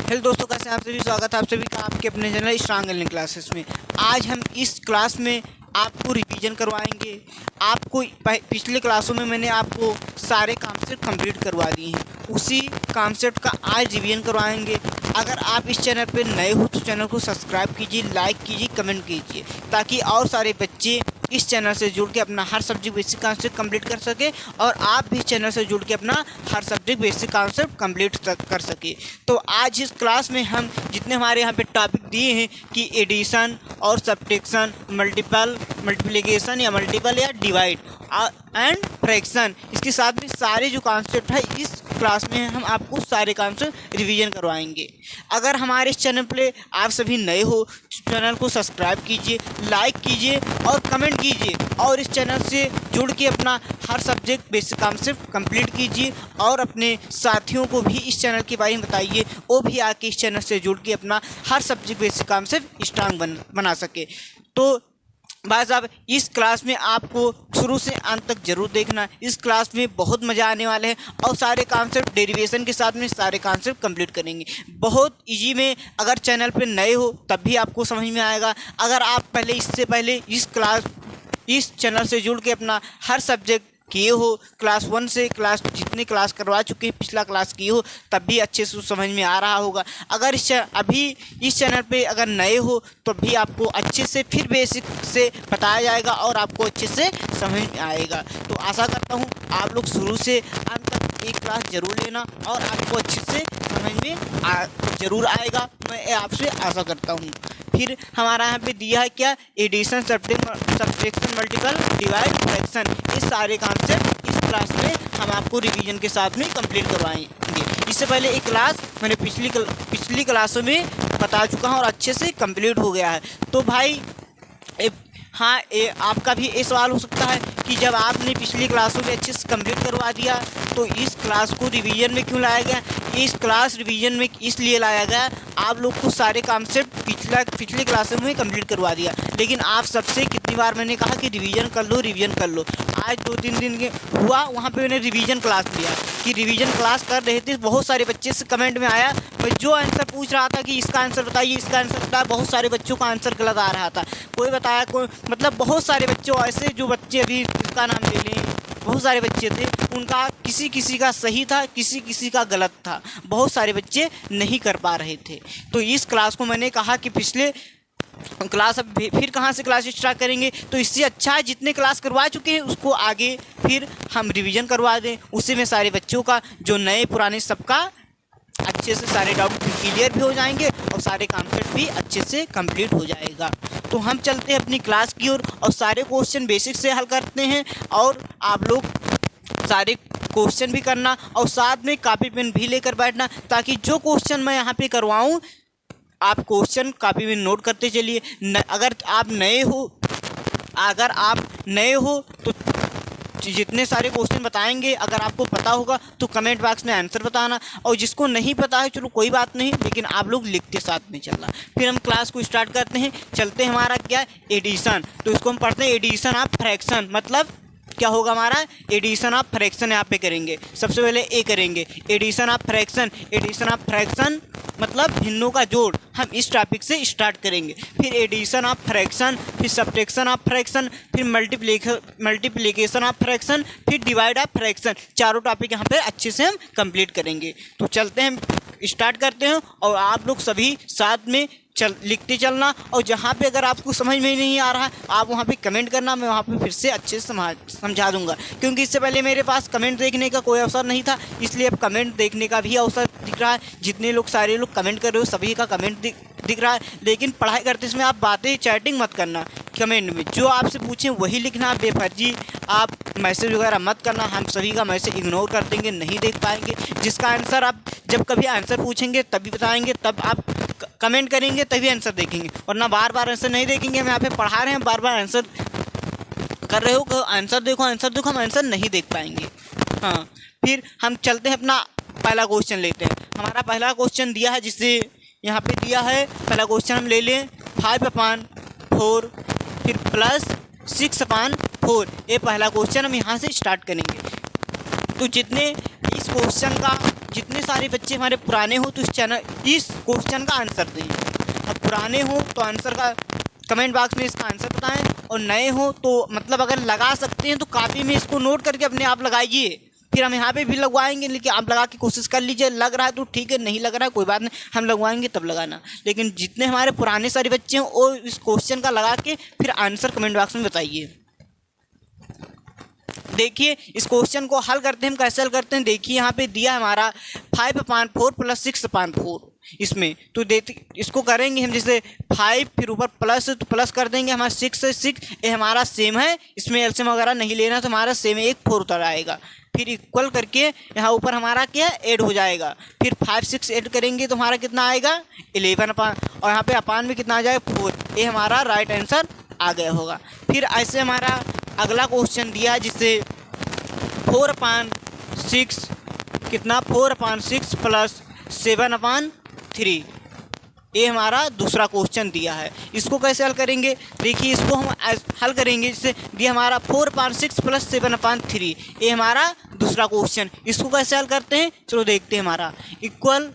Hello दोस्तों, कैसे हैं आप सभी। स्वागत है आप सभी का आपके अपने चैनल स्ट्रांग लर्निंग क्लासेस में। आज हम इस क्लास में आपको रिवीजन करवाएंगे। आपको पिछले क्लासों में मैंने आपको सारे कॉन्सेप्ट कंप्लीट करवा दिए हैं, उसी कॉन्सेप्ट का आज रिवीजन करवाएंगे। अगर आप इस चैनल पर नए हो तो चैनल को सब्सक्राइब कीजिए, लाइक कीजिए, कमेंट कीजिए, ताकि और सारे बच्चे इस चैनल से जुड़ के अपना हर सब्जेक्ट बेसिक कॉन्सेप्ट कंप्लीट कर सके और आप भी इस चैनल से जुड़ के अपना हर सब्जेक्ट बेसिक कॉन्सेप्ट कंप्लीट कर सके। तो आज इस क्लास में हम जितने हमारे यहाँ पे टॉपिक दिए हैं कि एडिशन और सब्ट्रैक्शन, मल्टीप्लिकेशन या मल्टीपल या डिवाइड एंड फ्रैक्शन, इसके साथ में सारे जो कॉन्सेप्ट है इस क्लास में हम आपको सारे कॉन्सेप्ट रिवीजन करवाएंगे। अगर हमारे इस चैनल पे आप सभी नए हो, चैनल को सब्सक्राइब कीजिए, लाइक कीजिए और कमेंट कीजिए और इस चैनल से जुड़ के अपना हर सब्जेक्ट बेसिक कॉन्सेप्ट कंप्लीट कीजिए और अपने साथियों को भी इस चैनल के बारे में बताइए, वो भी आके इस चैनल से जुड़ के अपना हर सब्जेक्ट बेसिक कॉन्सेप्ट स्ट्रांग बना सके। तो भाई साहब, इस क्लास में आपको शुरू से अंत तक जरूर देखना। इस क्लास में बहुत मज़ा आने वाले हैं और सारे कॉन्सेप्ट डेरिवेशन के साथ में सारे कॉन्सेप्ट कंप्लीट करेंगे बहुत इजी में। अगर चैनल पे नए हो तब भी आपको समझ में आएगा। अगर आप इससे पहले इस चैनल से जुड़ के अपना हर सब्जेक्ट किए हो, क्लास 1 से जितने क्लास करवा चुके हैं, पिछला क्लास किए हो, तब भी अच्छे से समझ में आ रहा होगा। अगर अभी इस चैनल पे अगर नए हो तो भी आपको अच्छे से फिर बेसिक से बताया जाएगा और आपको अच्छे से समझ में आएगा। तो आशा करता हूँ आप लोग शुरू से अंत तक एक क्लास ज़रूर लेना और आपको अच्छे से समझ में ज़रूर आएगा, मैं आपसे आशा करता हूँ। फिर हमारा यहाँ पे दिया है क्या, addition, subtraction, multiple, divide, fraction, ये सारे कॉन्सेप्ट इस क्लास में हम आपको रिवीजन के साथ में कंप्लीट करवाएंगे। इससे पहले एक क्लास मैंने पिछली क्लासों में बता चुका हूँ और अच्छे से कंप्लीट हो गया है। तो भाई हाँ, आपका भी ये सवाल हो सकता है कि जब आपने पिछली क्लासों में अच्छे से कंप्लीट करवा दिया तो इस क्लास को रिवीजन में क्यों लाया गया। इस क्लास रिवीजन में इसलिए लाया गया, आप लोग को सारे कॉन्सेप्ट पिछले क्लासों में कंप्लीट करवा दिया, लेकिन आप सबसे कितनी बार मैंने कहा कि रिवीजन कर लो। आज 2-3 दिन के हुआ, वहाँ पे मैंने रिवीजन क्लास लिया कि रिवीजन क्लास कर रहे थे। बहुत सारे बच्चे से कमेंट में आया, मैं जो आंसर पूछ रहा था कि इसका आंसर बताइए, इसका आंसर बताया, बहुत सारे बच्चों का आंसर गलत आ रहा था। कोई बताया, कोई मतलब बहुत सारे बच्चों ऐसे जो बच्चे अभी इसका नाम ले लें, बहुत सारे बच्चे थे, उनका किसी का सही था, किसी का गलत था। बहुत सारे बच्चे नहीं कर पा रहे थे। तो इस क्लास को मैंने कहा कि पिछले क्लास अब फिर कहाँ से क्लास स्टार्ट करेंगे, तो इससे अच्छा है जितने क्लास करवा चुके हैं उसको आगे फिर हम रिवीजन करवा दें। उसी में सारे बच्चों का जो नए पुराने सबका अच्छे से सारे डाउट क्लियर भी हो जाएंगे और सारे कॉन्सेप्ट भी अच्छे से कंप्लीट हो जाएगा। तो हम चलते हैं अपनी क्लास की ओर और सारे क्वेश्चन बेसिक से हल करते हैं और आप लोग सारे क्वेश्चन भी करना और साथ में कॉपी पेन भी लेकर बैठना, ताकि जो क्वेश्चन मैं यहाँ पे करवाऊँ आप क्वेश्चन कॉपी में नोट करते चलिए। अगर आप नए हो तो जितने सारे क्वेश्चन बताएंगे अगर आपको पता होगा तो कमेंट बॉक्स में आंसर बताना, और जिसको नहीं पता है चलो कोई बात नहीं, लेकिन आप लोग लिखते साथ में चलना। फिर हम क्लास को स्टार्ट करते हैं। चलते हैं हमारा क्या, एडिशन। तो इसको हम पढ़ते हैं एडिशन ऑफ फ्रैक्शन, मतलब क्या होगा हमारा, एडिशन ऑफ फ्रैक्शन यहाँ पे करेंगे। सबसे पहले ए करेंगे, एडिशन ऑफ फ्रैक्शन मतलब भिन्नों का जोड़। हम इस टॉपिक से स्टार्ट करेंगे। फिर एडिशन ऑफ फ्रैक्शन, फिर सब्ट्रैक्शन ऑफ फ्रैक्शन, फिर मल्टीप्लिकेशन ऑफ फ्रैक्शन, फिर डिवाइड ऑफ फ्रैक्शन। चारों टॉपिक यहाँ पे अच्छे से हम कंप्लीट करेंगे। तो चलते हैं, स्टार्ट करते हैं और आप लोग सभी साथ में लिखते चलना। और जहाँ पे अगर आपको समझ में नहीं आ रहा आप वहाँ पे कमेंट करना, मैं वहाँ पे फिर से अच्छे से समझा दूंगा, क्योंकि इससे पहले मेरे पास कमेंट देखने का कोई अवसर नहीं था, इसलिए अब कमेंट देखने का भी अवसर दिख रहा है। जितने लोग सारे लोग कमेंट कर रहे हो सभी का कमेंट दिख रहा है। लेकिन पढ़ाई करते समय आप बातें चैटिंग मत करना, कमेंट में जो आपसे पूछें वही लिखना, बेफर्जी आप मैसेज वगैरह मत करना। हम सभी का मैसेज इग्नोर कर देंगे, नहीं देख पाएंगे। जिसका आंसर आप जब कभी आंसर पूछेंगे तभी बताएंगे, तब आप कमेंट करेंगे तभी आंसर देखेंगे, वरना बार बार आंसर नहीं देखेंगे। हम यहाँ पे पढ़ा रहे हैं, बार बार आंसर कर रहे हो, आंसर देखो, हम आंसर नहीं देख पाएंगे। हाँ, फिर हम चलते हैं, अपना पहला क्वेश्चन लेते हैं। हमारा पहला क्वेश्चन दिया है, जिससे यहाँ पे दिया है पहला क्वेश्चन हम ले लें 5/4 फिर प्लस 6/4। ये पहला क्वेश्चन हम यहाँ से स्टार्ट करेंगे। तो जितने इस क्वेश्चन का जितने सारे बच्चे हमारे पुराने हो तो इस क्वेश्चन का आंसर दें। अब पुराने हो तो आंसर का कमेंट बॉक्स में इसका आंसर बताएं, और नए हो तो मतलब अगर लगा सकते हैं तो कॉपी में इसको नोट करके अपने आप लगाइए। फिर हम यहाँ पे भी लगवाएंगे, लेकिन आप लगा के कोशिश कर लीजिए। लग रहा है तो ठीक है, नहीं लग रहा है कोई बात नहीं, हम लगवाएंगे तब लगाना। लेकिन जितने हमारे पुराने सारे बच्चे हैं वो इस क्वेश्चन का लगा के फिर आंसर कमेंट बॉक्स में बताइए। देखिए इस क्वेश्चन को हल करते हैं, हम कैसे हल करते हैं। देखिए यहाँ पे दिया हमारा 5/4 + 6/4 इसमें, तो देखते इसको करेंगे हम। जैसे 5 फिर ऊपर प्लस तो प्लस कर देंगे, हमारा 6 से 6 ये हमारा सेम है, इसमें एलसीएम वगैरह नहीं लेना, तो हमारा सेम 1 4 उतर आएगा। फिर इक्वल करके यहाँ ऊपर हमारा क्या ऐड हो जाएगा। फिर 5 6 ऐड करेंगे तो हमारा कितना आएगा 11 अपान, और यहाँ पे अपान में कितना आ जाएगा 4। ये हमारा राइट आंसर आ गया होगा। फिर ऐसे हमारा अगला क्वेश्चन दिया है जिससे 4/6 कितना 4/6 + 7/3, ये हमारा दूसरा क्वेश्चन दिया है। इसको कैसे हल करेंगे, देखिए इसको हम हल करेंगे। जैसे दिया हमारा 4/6 + 7/3, ये हमारा दूसरा क्वेश्चन। इसको कैसे हल करते हैं चलो देखते हैं। हमारा इक्वल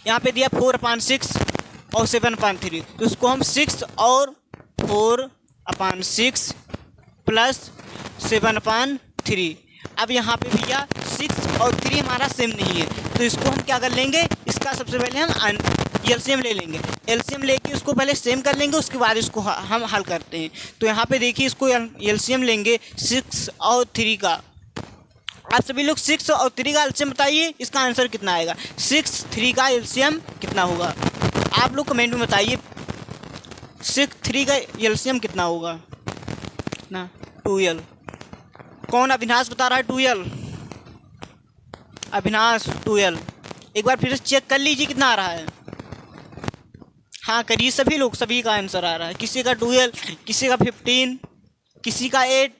यहाँ पे दिया 4/6 और 7/3, तो इसको हम 6 और 4/6 + 7/3। अब यहाँ पे भैया 6 और 3 हमारा सेम नहीं है, तो इसको हम क्या कर लेंगे, इसका सबसे पहले हम एलसीएम ले लेंगे। एलसीएम लेके उसको पहले सेम कर लेंगे, उसके बाद इसको हम हल करते हैं। तो यहाँ पे देखिए इसको एलसीएम लेंगे 6 और 3 का। आप सभी लोग 6 और 3 का एलसीएम बताइए, इसका आंसर कितना आएगा। 6 3 का एलसीएम कितना होगा, आप लोग कमेंट में बताइए। 6 3 का एलसीएम कितना होगा ना 12। कौन अविनाश बता रहा है 12, अविनाश 12। एक बार फिर से चेक कर लीजिए कितना आ रहा है। हाँ करिए सभी लोग, सभी का आंसर आ रहा है। किसी का 12, किसी का 15, किसी का 8।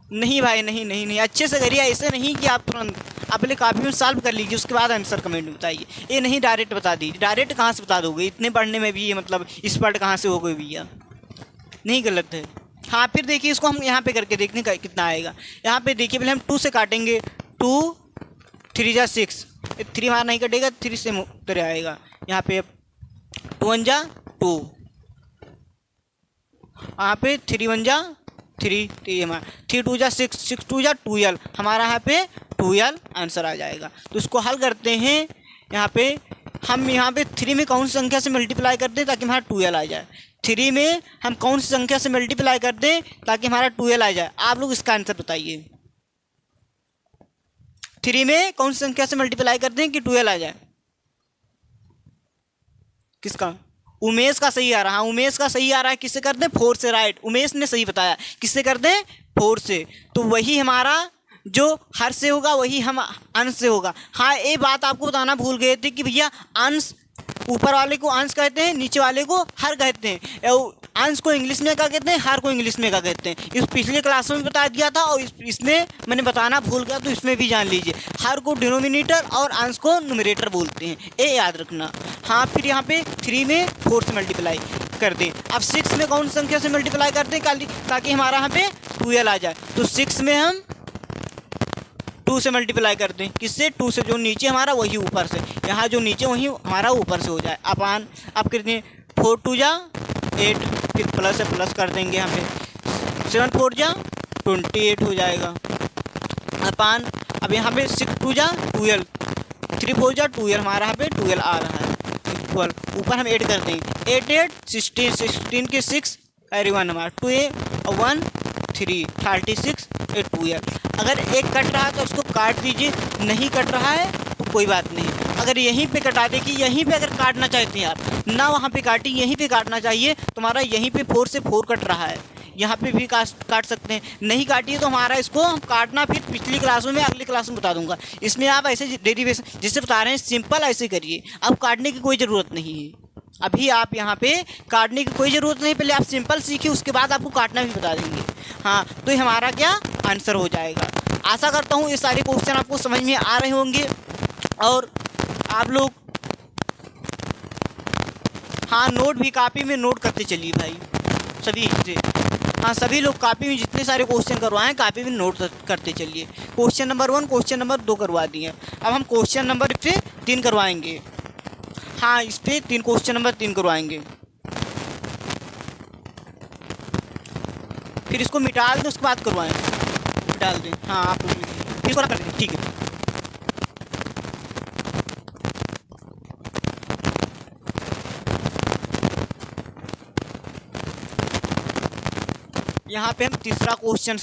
नहीं भाई नहीं, अच्छे से करिए, ऐसे नहीं कि आप तुरंत अपने कॉपी में सॉल्व कर लीजिए उसके बाद आंसर कमेंट में बताइए। ये नहीं डायरेक्ट बता दीजिए, डायरेक्ट कहाँ से बता दोगे, इतने पढ़ने में भी ये मतलब इस पार्ट कहाँ से हो गए भैया, नहीं गलत है। हाँ फिर देखिए इसको हम यहाँ पे करके देखने का कितना आएगा। यहाँ पे देखिए पहले हम 2 से काटेंगे, 2 3 जा 6, 3 हमारा नहीं कटेगा, 3 से उतर आएगा। यहाँ पे 2 1 जा 2, यहाँ पे 3 1 जा 3, तो ये हमारा 3 2 जा 6, 6 2 जा 12, हमारा यहाँ पे 12 आंसर आ जाएगा। तो इसको हल करते हैं। यहाँ पे हम यहाँ पे 3 में कौन सी संख्या से मल्टीप्लाई कर दें ताकि हमारा 12 आ जाए। 3 में हम कौन सी संख्या से मल्टीप्लाई कर दें ताकि हमारा 12 आ जाए, आप लोग इसका आंसर बताइए। 3 में कौन सी संख्या से मल्टीप्लाई कर दें कि 12 आ जाए। किसका, उमेश का सही आ रहा है। हाँ उमेश का सही आ रहा है। किससे कर दें 4 से, राइट, उमेश ने सही बताया। किससे कर दें 4 से, तो वही हमारा जो हर से होगा वही हम अंश से होगा। हाँ ये बात आपको बताना भूल गए थे कि भैया अंश ऊपर वाले को अंश कहते हैं, नीचे वाले को हर कहते हैं। अंश को इंग्लिश में क्या कहते हैं, हर को इंग्लिश में क्या कहते हैं, इस पिछले क्लास में बता दिया था और इसमें मैंने बताना भूल गया, तो इसमें भी जान लीजिए। हर को डिनोमिनेटर और अंश को न्यूमरेटर बोलते हैं, ये याद रखना। हाँ फिर यहाँ पे 3 में 4 से मल्टीप्लाई कर दें। अब 6 में कौन सी संख्या से मल्टीप्लाई कर दें ताकि हमारा यहाँ पे 12 आ जाए। तो 6 में हम 2 से मल्टीप्लाई कर दें। किससे, 2 से, जो नीचे हमारा वही ऊपर से, यहाँ जो नीचे वही हमारा ऊपर से हो जाए। अपान अब कितने 4 2 जा 8, फिर प्लस से प्लस कर देंगे। यहाँ पे 7 4 जा 28 हो जाएगा। अपान अब यहाँ पे 6 2 जा 12, 3 4 जा 12, हमारा यहाँ पे 12 आ रहा है। इक्वल ऊपर हम 8 कर देंगे, 8 8 16, 16 के 6 कैरी 1 हमारा 2 और 1 3, 36 8 12। अगर एक कट रहा है तो उसको काट दीजिए, नहीं कट रहा है तो कोई बात नहीं। अगर यहीं पे कटा दे कि यहीं पे अगर काटना चाहते हैं आप ना, वहाँ पे काटिए, यहीं पे काटना चाहिए। तुम्हारा यहीं पे 4 से 4 कट रहा है, यहाँ पे भी काट सकते हैं। नहीं काटिए तो हमारा इसको काटना फिर पिछली क्लासों में, अगली क्लास में बता दूंगा। इसमें आप ऐसे डेरिवेशन जिससे बता रहे हैं सिंपल ऐसे करिए, अब काटने की कोई ज़रूरत नहीं है। अभी आप यहाँ पे काटने की कोई ज़रूरत नहीं, पहले आप सिंपल सीखिए उसके बाद आपको काटना भी बता देंगे। हाँ तो ये हमारा क्या आंसर हो जाएगा। आशा करता हूँ ये सारे क्वेश्चन आपको समझ में आ रहे होंगे और आप लोग हाँ नोट भी कॉपी में नोट करते चलिए भाई सभी से। हाँ, सभी लोग कॉपी में जितने सारे क्वेश्चन करवाएं कॉपी में नोट करते चलिए। क्वेश्चन नंबर 1, क्वेश्चन नंबर 2 करवा दिए। अब हम क्वेश्चन नंबर पे 3 करवाएंगे। हाँ, इस पे 3 क्वेश्चन नंबर 3 करवाएंगे। फिर इसको मिटा दें, उसके बाद करवाएं। डाल दें, हाँ आप फिर इसको कर दें, ठीक है। यहाँ पे हम तीसरा क्वेश्चन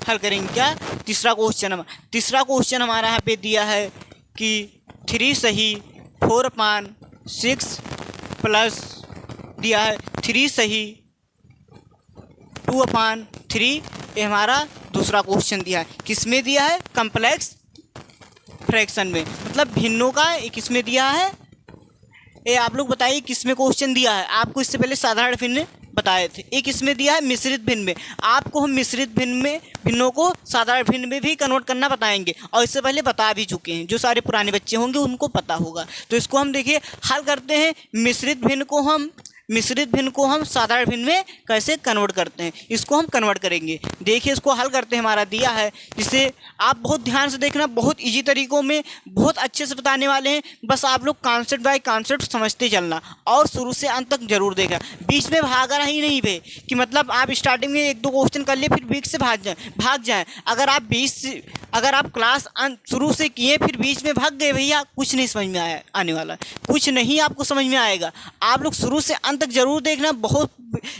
हल करेंगे। क्या तीसरा क्वेश्चन हमारा यहाँ पे दिया है कि 3 सही 4/6 प्लस दिया है 3 सही 2/3। ये हमारा दूसरा क्वेश्चन दिया है। किस में दिया है? कम्प्लेक्स फ्रैक्शन में, मतलब भिन्नों का। किस में दिया है? ये आप लोग बताइए किस में क्वेश्चन दिया है। आपको इससे पहले साधारण भिन्न बताए थे। एक इसमें दिया है मिश्रित भिन्न में। आपको हम मिश्रित भिन्न में भिन्नों को साधारण भिन्न में भी कन्वर्ट करना बताएंगे, और इससे पहले बता भी चुके हैं। जो सारे पुराने बच्चे होंगे उनको पता होगा। तो इसको हम देखिए हल करते हैं। मिश्रित भिन्न को हम साधारण भिन्न में कैसे कन्वर्ट करते हैं, इसको हम कन्वर्ट करेंगे। देखिए इसको हल करते हैं। हमारा दिया है, जिसे आप बहुत ध्यान से देखना, बहुत इजी तरीकों में बहुत अच्छे से बताने वाले हैं। बस आप लोग कॉन्सेप्ट बाय कॉन्सेप्ट समझते चलना और शुरू से अंत तक जरूर देखना। बीच में भागना ही नहीं बे कि मतलब आप स्टार्टिंग में 1-2 क्वेश्चन कर लिए फिर बीच से भाग जाएं। अगर आप क्लास शुरू से किए फिर बीच में भाग गए, भैया कुछ नहीं समझ में आने वाला, कुछ नहीं आपको समझ में आएगा। आप लोग शुरू से अंत तक जरूर देखना। बहुत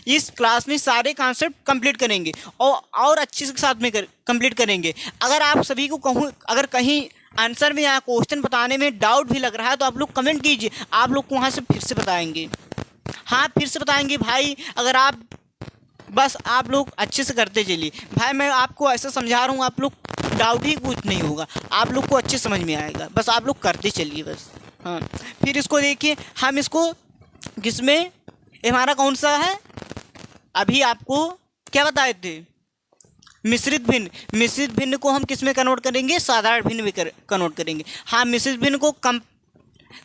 इस क्लास में सारे कॉन्सेप्ट कंप्लीट करेंगे और अच्छे से साथ में कंप्लीट करेंगे। अगर आप सभी को कहूँ, अगर कहीं आंसर में या क्वेश्चन बताने में डाउट भी लग रहा है तो आप लोग कमेंट कीजिए, आप लोग को वहाँ से फिर से बताएंगे। हाँ, फिर से बताएंगे भाई। अगर आप लोग अच्छे से करते चलिए भाई। मैं आपको ऐसा समझा रहा हूँ, आप लोग डाउट ही कुछ नहीं होगा, आप लोग को अच्छे समझ में आएगा। बस आप लोग करते चलिए बस। हाँ, फिर इसको देखिए हम इसको किसमें, हमारा कौन सा है? अभी आपको क्या बताए थे? मिश्रित भिन्न को हम किस में कन्वर्ट करेंगे? साधारण भिन्न में कन्वर्ट करेंगे। हाँ, मिश्रित भिन्न को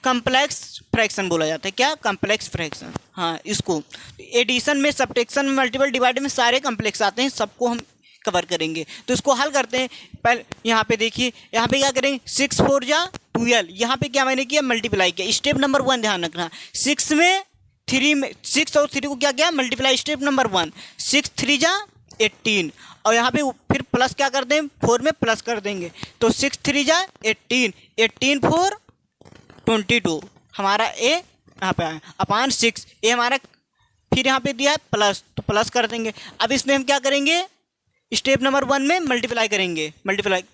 कम्प्लेक्स फ्रैक्शन बोला जाता है। क्या? Complex fraction. हाँ, इसको एडिशन में, सब्ट्रैक्शन में, मल्टीपल डिवाइड में सारे कम्प्लेक्स आते हैं, सबको हम कवर करेंगे। तो इसको हल करते हैं। पहले यहाँ पे देखिए, यहाँ पे क्या करेंगे? 6 4 जा 12। यहाँ पे क्या मैंने किया? मल्टीप्लाई किया। स्टेप नंबर 1 ध्यान रखना। 6 में 6 और 3 को क्या किया? मल्टीप्लाई। स्टेप नंबर 1, 6 3 जा 18। और यहाँ पे फिर प्लस क्या कर दें? 4 में प्लस कर देंगे। तो 6 3 जा 18, 18 4 22। हमारा ए यहाँ पे आया अपान 6। ए हमारा फिर यहाँ पे दिया है प्लस, तो प्लस कर देंगे। अब इसमें हम क्या करेंगे? स्टेप नंबर 1 में मल्टीप्लाई करेंगे।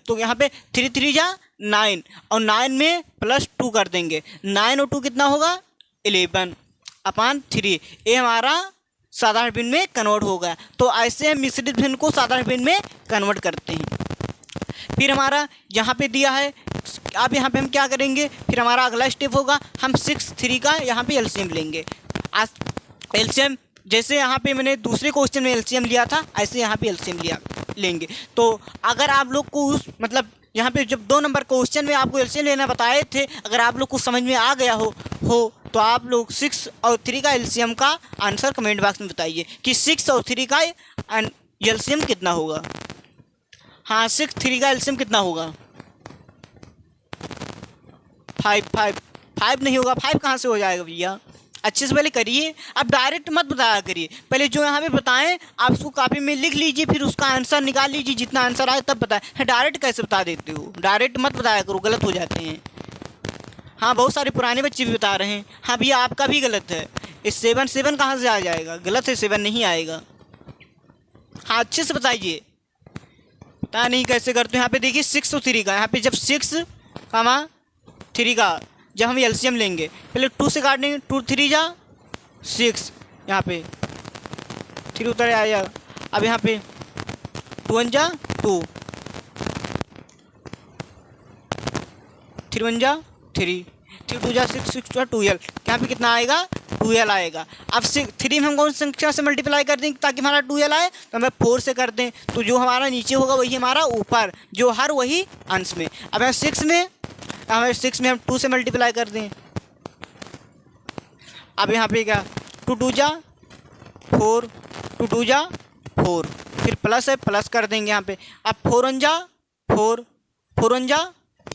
तो यहाँ पे 3 3 जा 9, और 9 में प्लस 2 कर देंगे। 9 और 2 कितना होगा? 11 अपान 3। ये हमारा साधारण भिन्न में कन्वर्ट हो गया। तो ऐसे हम मिश्रित भिन्न को साधारण भिन्न में कन्वर्ट करते हैं। फिर हमारा यहाँ पे दिया है, अब यहाँ पे हम क्या करेंगे? फिर हमारा अगला स्टेप होगा, हम 6 3 का यहाँ पे एलसीएम लेंगे। आज एलसीएम जैसे यहाँ पे मैंने दूसरे क्वेश्चन में एलसीएम लिया था, ऐसे यहाँ पे एलसीएम लेंगे। तो अगर आप लोग को मतलब यहाँ पे जब 2 नंबर क्वेश्चन में आपको एलसीएम लेना बताए थे, अगर आप लोग को समझ में आ गया हो तो आप लोग 6 और 3 का एलसीएम का आंसर कमेंट बॉक्स में बताइए कि 6 और 3 का एलसीएम कितना होगा। हाँ, 6 3 का एलसीएम कितना होगा? 5 नहीं होगा। 5 कहाँ से हो जाएगा भैया? अच्छे से पहले करिए, आप डायरेक्ट मत बताया करिए। पहले जो यहाँ पे बताएं आप उसको कॉपी में लिख लीजिए, फिर उसका आंसर निकाल लीजिए। जितना आंसर आए तब बताएं। डायरेक्ट कैसे बता देते हो? डायरेक्ट मत बताया करो, गलत हो जाते हैं। हाँ, बहुत सारे पुराने बच्चे भी बता रहे हैं। हाँ भैया, आपका भी गलत है। इस 7 कहाँ से आ जाएगा? गलत है, 7 नहीं आएगा। हाँ, अच्छे से बताइए, पता नहीं कैसे करते हो। यहाँ पे देखिए 6 और 3 का, यहाँ पे जब 6, 3 का जब हम एलसीएम लेंगे, पहले 2 से काटेंगे। 2 3 जा 6, यहाँ पे 3 उतर आया। अब यहाँ पे 2 1 जा 2, 3 1 जा 3, 3 2 जा 6, 6 2 12। यहाँ पे कितना आएगा? 2l आएगा। अब 3 में हम कौन सी संख्या से मल्टीप्लाई कर देंगे ताकि हमारा 2l आए? तो हमें 4 से कर दें, तो जो हमारा नीचे होगा वही हमारा ऊपर, जो हर वही अंश में। अब हमें 6 में हम 2 से मल्टीप्लाई कर दें। अब यहाँ पे क्या? 2 2 जा 4, 2 2 जा 4, फिर प्लस है प्लस कर देंगे यहाँ पे। अब 4 1 जा 4, 4 1 जा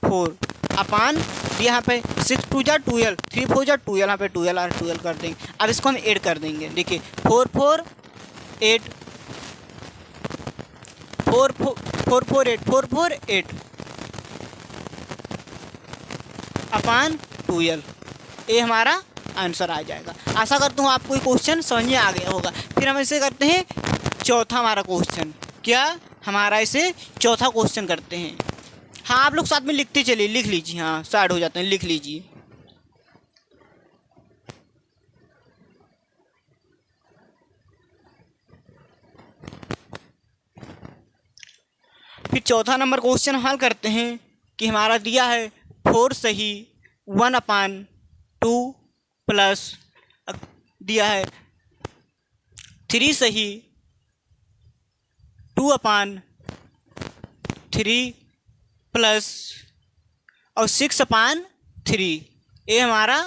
4 अपान यहाँ पे 6 2 जा 12, 3 4 जा 12, यहाँ पे 12 और 12 कर देंगे। अब इसको हम ऐड कर देंगे। देखिए 4 4 8 4 4 4 8 4 4 8 अपान 12, ये हमारा आंसर आ जाएगा। आशा करता हूँ आपको ये क्वेश्चन समझ में आ गया होगा। फिर हम इसे करते हैं चौथा हमारा क्वेश्चन। क्या हमारा इसे चौथा क्वेश्चन करते हैं। हाँ आप लोग साथ में लिखते चलिए, लिख लीजिए। हाँ स्टार्ट हो जाते हैं, लिख लीजिए। फिर चौथा नंबर क्वेश्चन हल करते हैं कि हमारा दिया है 4 सही 1 अपान 2 प्लस दिया है 3 सही 2 अपान 3 प्लस और 6 अपान 3। ये हमारा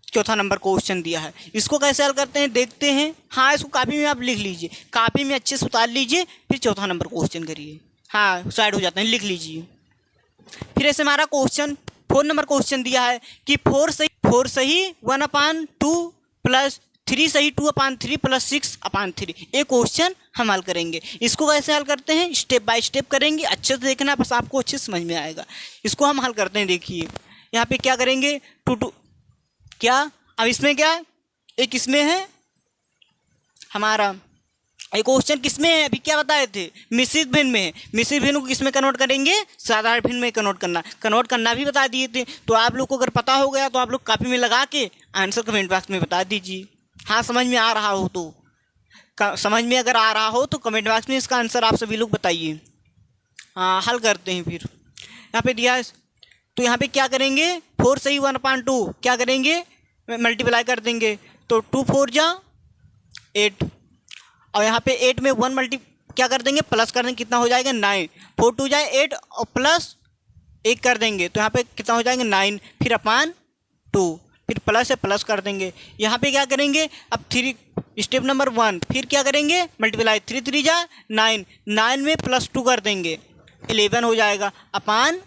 चौथा नंबर क्वेश्चन दिया है। इसको कैसे हल करते हैं देखते हैं। हाँ इसको कापी में आप लिख लीजिए, कापी में अच्छे से उतार लीजिए, फिर चौथा नंबर क्वेश्चन करिए। हाँ साइड हो जाते हैं, लिख लीजिए। फिर ऐसे हमारा क्वेश्चन 4 नंबर क्वेश्चन दिया है कि 4 सही 1 अपान 2 प्लस 3 सही 2 अपान 3 प्लस 6 अपान 3। ये क्वेश्चन हम हल करेंगे। इसको कैसे हल करते हैं स्टेप बाय स्टेप करेंगे, अच्छे से देखना, बस आपको अच्छे से समझ में आएगा। इसको हम हल करते हैं। देखिए यहाँ पे क्या करेंगे 2 क्या, अब इसमें क्या एक इसमें है हमारा एक क्वेश्चन किसमें है, अभी क्या बताए थे मिश्रित भिन्न में है। मिश्रित भिन्न को किसमें कन्वर्ट करेंगे, साधारण भिन्न में कन्वर्ट करना भी बता दिए थे। तो आप लोग को अगर पता हो गया तो आप लोग कॉपी में लगा के आंसर कमेंट बॉक्स में बता दीजिए। हाँ समझ में आ रहा हो तो समझ में अगर आ रहा हो तो कमेंट बॉक्स में इसका आंसर आप सभी लोग बताइए। हाँ हल करते हैं। फिर यहाँ पे दिया है तो यहाँ पे क्या करेंगे 4 सही 1 अपान 2 क्या करेंगे मल्टीप्लाई कर देंगे। तो 2 4 जा 8 और यहाँ पे 8 में 1 क्या कर देंगे प्लस कर देंगे, कितना हो जाएगा 9। 4 2 जाए 8 और प्लस 1 कर देंगे तो यहाँ पे कितना हो जाएगा 9, फिर अपान 2, फिर प्लस है प्लस कर देंगे। यहाँ पे क्या करेंगे अब 3 स्टेप नंबर 1, फिर क्या करेंगे मल्टीप्लाई 3 3 जा 9, 9 में प्लस 2 कर देंगे 11 हो जाएगा अपान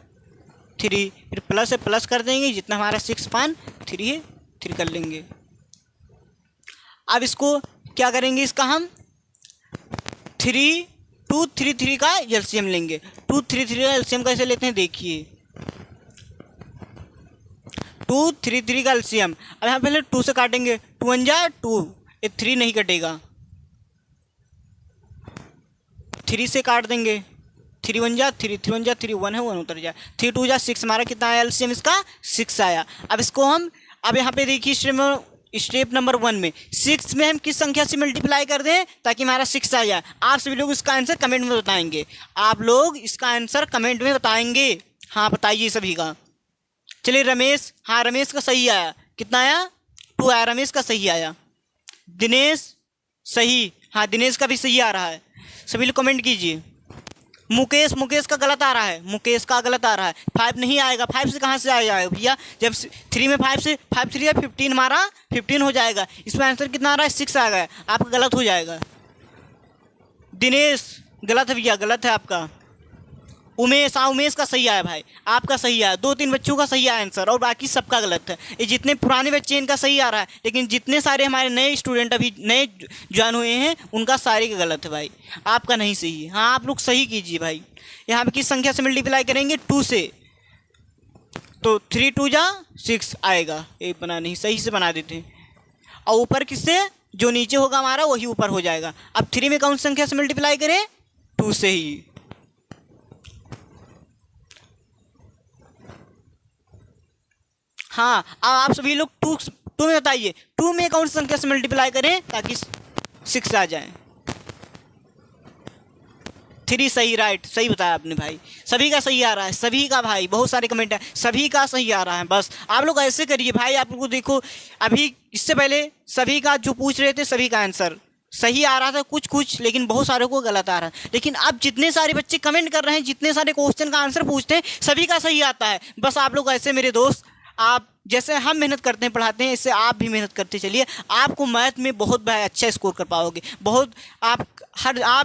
3, फिर प्लस है प्लस कर देंगे, जितना हमारा 6 अपान 3 है 3 कर लेंगे। अब इसको क्या करेंगे, इसका हम 3 2 3 3 का एलसीएम लेंगे। 2 3 3 का एलसीएम कैसे लेते हैं देखिए 2 3 3 का एलसीएम। अब यहाँ पहले 2 से काटेंगे, 2 1 जा 2, ये 3 नहीं कटेगा, 3 से काट देंगे, 3 1 जा 3, 3 1 जा 3, 1 है 1 उतर जाए, 3 2 जा 6, हमारा कितना आया एलसीएम इसका 6 आया। अब इसको हम अब यहाँ पे देखिए स्टेप नंबर 1 में 6 में हम किस संख्या से मल्टीप्लाई कर दें ताकि हमारा 6 आ जाए। आप सभी लोग इसका आंसर कमेंट में बताएंगे, आप लोग इसका आंसर कमेंट में बताएंगे। हाँ बताइए सभी का। चलिए रमेश, हाँ रमेश का सही आया, कितना आया 2 आया, रमेश का सही आया। दिनेश सही, हाँ दिनेश का भी सही आ रहा है, सभी लोग कमेंट कीजिए। मुकेश का गलत आ रहा है, मुकेश का गलत आ रहा है, 5 नहीं आएगा। 5 से कहाँ से आ जाएगा भैया, जब 3 में 5 से 5 3 या 15, हमारा 15 हो जाएगा। इसमें आंसर कितना आ रहा है 6 आ गया, आपका गलत हो जाएगा। दिनेश गलत है भैया, गलत है आपका। उमेश, हाँ उमेश का सही आया भाई, आपका सही आया। 2-3 बच्चों का सही आया आंसर और बाकी सबका गलत है। ये जितने पुराने बच्चे इनका सही आ रहा है, लेकिन जितने सारे हमारे नए स्टूडेंट अभी नए ज्वाइन हुए हैं उनका सारे का गलत है भाई, आपका नहीं सही है। हाँ आप लोग सही कीजिए भाई। यहाँ पे किस संख्या से मल्टीप्लाई करेंगे 2 से, तो 3 2 जा 6 आएगा। ये बना नहीं, सही से बना देते हैं। और ऊपर किससे, जो नीचे होगा हमारा वही ऊपर हो जाएगा। अब 3 में कौन सी संख्या से मल्टीप्लाई करें 2 से ही। हाँ अब आप सभी लोग 2 में बताइए 2 में कौन सी संख्या से मल्टीप्लाई करें ताकि 6 आ जाए। 3 सही, राइट, सही बताया आपने भाई, सभी का सही आ रहा है, सभी का भाई, बहुत सारे कमेंट है, सभी का सही आ रहा है। बस आप लोग ऐसे करिए भाई। आप लोग को देखो अभी इससे पहले सभी का जो पूछ रहे थे सभी का आंसर सही आ रहा था कुछ, लेकिन बहुत सारे को गलत आ रहा है। लेकिन अब जितने सारे बच्चे कमेंट कर रहे हैं, जितने सारे क्वेश्चन का आंसर पूछते हैं, सभी का सही आता है। बस आप लोग ऐसे मेरे दोस्त आप जैसे हम मेहनत करते हैं पढ़ाते हैं, इससे आप भी मेहनत करते चलिए, आपको मैथ में बहुत भाई अच्छा स्कोर कर पाओगे। बहुत आप